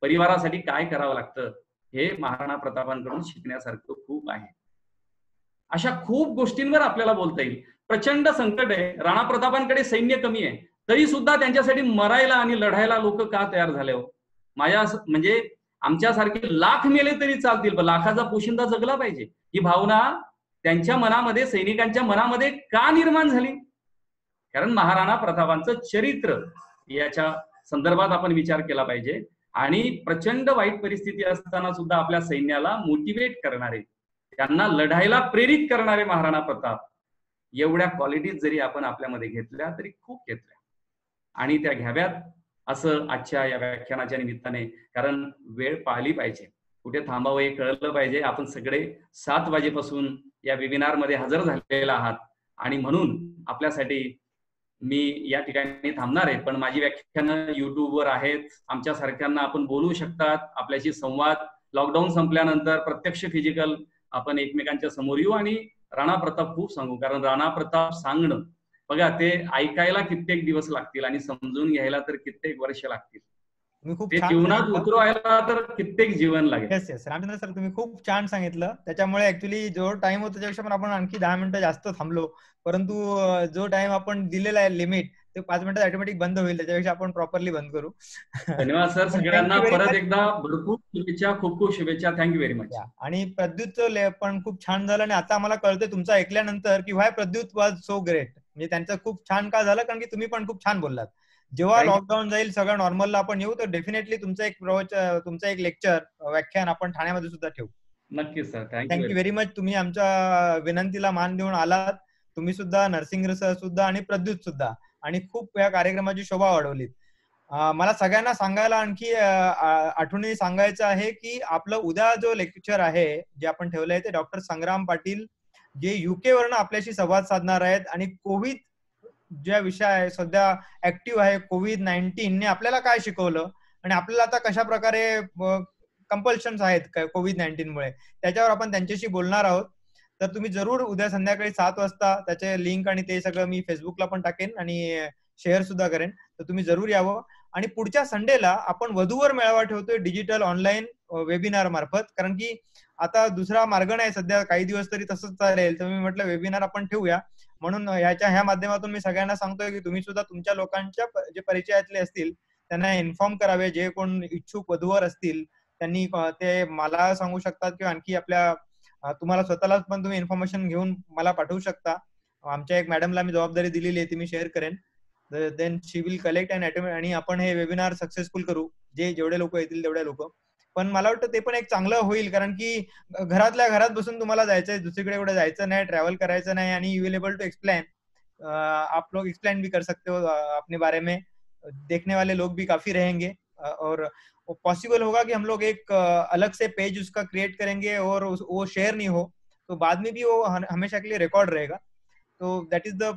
परिवारासाठी काय करावं लागतं हे महाराणा प्रतापांकडून शिकण्यासारखं खूप आहे. अशा खूप गोष्टींवर आपल्याला बोलता येईल. प्रचंड संकट आहे, राणा प्रतापांकडे सैन्य कमी आहे, तरी सुद्धा त्यांच्यासाठी मरायला आणि लढायला लोक का तयार झाले हो. माझ्या म्हणजे आमच्यासारखे लाख मेले तरी चालतील, पण लाखाचा पोशिंदा जगला पाहिजे ही भावना त्यांच्या मनामध्ये, सैनिकांच्या मनामध्ये का निर्माण झाली. कारण महाराणा प्रतापांचं चरित्र याच्या संदर्भात आपण विचार केला पाहिजे. आणि प्रचंड वाईट परिस्थिती असताना सुद्धा आपल्या सैन्याला मोटिवेट करणारे, त्यांना लढायला प्रेरित करणारे महाराणा प्रताप, एवढ्या क्वालिटीज जरी आपण आपल्यामध्ये घेतल्या तरी खूप घेतल्या आणि त्या घ्याव्यात असं आजच्या या व्याख्यानाच्या निमित्ताने, कारण वेळ पाळली पाहिजे, कुठे थांबावं हे कळलं पाहिजे. आपण सगळे 7 वाजेपासून या वेबिनार मध्ये हजर झालेला आहात आणि म्हणून आपल्यासाठी मी या ठिकाणी थांबणार आहे. पण माझी व्याख्यानं युट्यूबवर आहेत, आमच्या सारख्यांना आपण बोलू शकतात, आपल्याशी संवाद. लॉकडाऊन संपल्यानंतर प्रत्यक्ष फिजिकल आपण एकमेकांच्या समोर येऊ आणि राणा प्रताप खूप सांगू, कारण राणा प्रताप सांगणं बघा ते ऐकायला कित्येक दिवस लागतील आणि समजून घ्यायला तर कित्येक वर्ष लागतील. ते जीवनात उतरवायला तर कित्येक जीवन लागेल. येस येस रामचंद्र सर, तुम्ही खूप छान सांगितलं. त्याच्यामुळे ऍक्च्युली जो टाइम होता त्यापेक्षा पण आपण आणखी 10 मिनिटं जास्त थांबलो, परंतु जो टाइम आपण दिलेला आहे लिमिट ते 5 मिनिटात ऑटोमॅटिक बंद होईल, त्याच्यापेक्षा आपण प्रॉपरली बंद करू. धन्यवाद सर, सगळ्यांना परत एकदा भरपूर शुभेच्छा, खूप खूप शुभेच्छा. Thank you very much. आणि प्रद्युतचं पण खूप छान झालं आणि आता आम्हाला कळतंय तुमचं ऐकल्यानंतर की why Pradyut was so great. म्हणजे त्यांचं खूप छान का झालं, कारण की तुम्ही पण खूप छान बोललात. जेव्हा लॉकडाऊन जाईल, सगळं नॉर्मलला आपण येऊ, तर डेफिनेटली तुमचं एक लेक्चर व्याख्यान आपण ठाण्यामध्ये सुद्धा ठेवू. नक्कीच सर, थँक्यू व्हेरी मच. तुम्ही आमच्या विनंतीला मान देऊन आलात, तुम्ही सुद्धा, नरसिंग सर सुद्धा आणि प्रद्युत सुद्धा, आणि खूप या कार्यक्रमाची शोभा वाढवलीत. मला सगळ्यांना सांगायला आणखी आठवणी सांगायचं आहे की आपलं उद्या जो लेक्चर आहे जे आपण ठेवलं आहे ते डॉक्टर संग्राम पाटील जे UK वरनं आपल्याशी संवाद साधणार आहेत आणि कोविड ज्या विषय आहे सध्या ऍक्टिव्ह आहे, COVID-19 ने आपल्याला काय शिकवलं आणि आपल्याला आता कशा प्रकारे कंपल्शन्स आहेत COVID-19 मुळे, त्याच्यावर आपण त्यांच्याशी बोलणार आहोत. तर तुम्ही जरूर उद्या संध्याकाळी 7 वाजता त्याचे लिंक आणि ते सगळं मी फेसबुकला पण टाकेन आणि शेअर सुद्धा करेन, तर तुम्ही जरूर यावं. आणि पुढच्या संडेला आपण वधूवर मेळावा ठेवतोय डिजिटल ऑनलाईन वेबिनार मार्फत, कारण की आता दुसरा मार्ग नाही सध्या, काही दिवस तरी तसंच चालेल. तर मी म्हटलं वेबिनार आपण ठेवूया, म्हणून ह्या माध्यमातून मी सगळ्यांना सांगतोय की तुम्ही सुद्धा तुमच्या लोकांच्या जे परिचयातले असतील त्यांना इन्फॉर्म करावे. जे कोण इच्छुक वधूवर असतील त्यांनी ते मला सांगू शकतात किंवा आणखी आपल्या तुम्हाला स्वतःला पण तुम्ही इन्फॉर्मेशन घेऊन मला पाठवू शकता. आमच्या एक मॅडमला मी जबाबदारी दिलेली आहे, ती मी शेअर करेन. देन शी विल कलेक्ट आणि आपण हे वेबिनार सक्सेसफुल करू, जेवढे लोक येतील तेवढे लोक. पण मला वाटतं ते पण एक चांगलं होईल, कारण की घरातल्या घरात बसून तुम्हाला जायचंय, दुसरीकडे कुठे जायचं नाही, ट्रॅव्हल करायचं नाही, आणि you will able to explain, आप लोग एक्सप्लेन भी कर सकते हो अपने बारे में, देखने वाले लोग भी काफी रहेंगे और पॉसिबल होगा कि हम लोग एक अलग से पेज उसका क्रिएट करेंगे और वो शेयर नहीं हो तो बाद में भी वो हमेशा के लिए रिकॉर्ड रहेगा. So that is the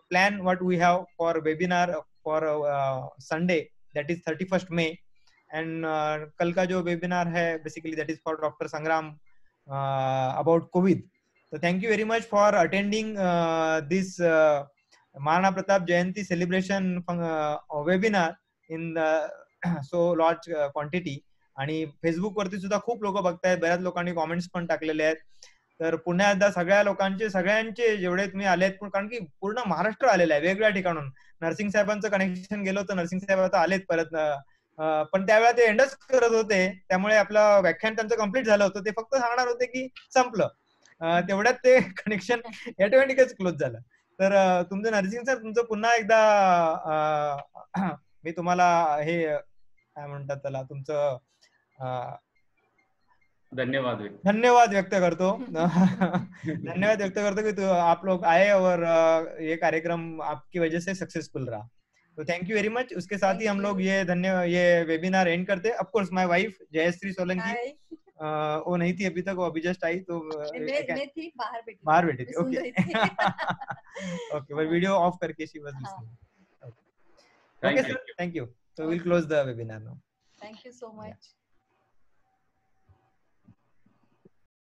plan what we have for webinar for Sunday, that is 31st May, and कल का जो webinar है basically that is for Dr. Sangram about COVID. So thank you very much for attending this Maharana Pratap Jayanti celebration webinar in the so large quantity. आणि Facebook वरती सुद्धा खूप लोक बघतायत, बऱ्याच लोकांनी कॉमेंट्स पण टाकलेले आहेत. तर पुन्हा एकदा सगळ्यांचे जेवढे तुम्ही आलेत, कारण की पूर्ण महाराष्ट्र आलेला आहे वेगवेगळ्या ठिकाणून. नरसिंग साहेबांचं कनेक्शन गेलं होतं, नरसिंग साहेब आता आलेत परत, पण त्यावेळेला ते एंडच करत होते, त्यामुळे आपलं व्याख्यान त्यांचं कम्प्लीट झालं होतं. ते फक्त सांगणार होते की संपलं, तेवढ्यात ते कनेक्शन ऑटोमॅटिकच क्लोज झालं. तर तुमचं नरसिंग सर, तुमचं पुन्हा एकदा मी तुम्हाला हे काय म्हणतात त्याला, तुमचं धन्यवाद व्यक्त करतो. धन्यवाद व्यक्त करतो कि आप लोग आए और ये कार्यक्रम आपकी वजह से सक्सेसफुल रहा. तो थैंक यू वेरी मच. उसके साथ ही हम लोग ये वेबिनार एंड करते हैं. Of course my wife Jayashree Solanki, वो नहीं थी अभी तक, वो अभी जस्ट आई, तो मैं थी बाहर बैठी थी. ओके ओके, वो वीडियो ऑफ करके she was listening. Okay sir, thank you. So we'll close the webinar now. Thank you so much.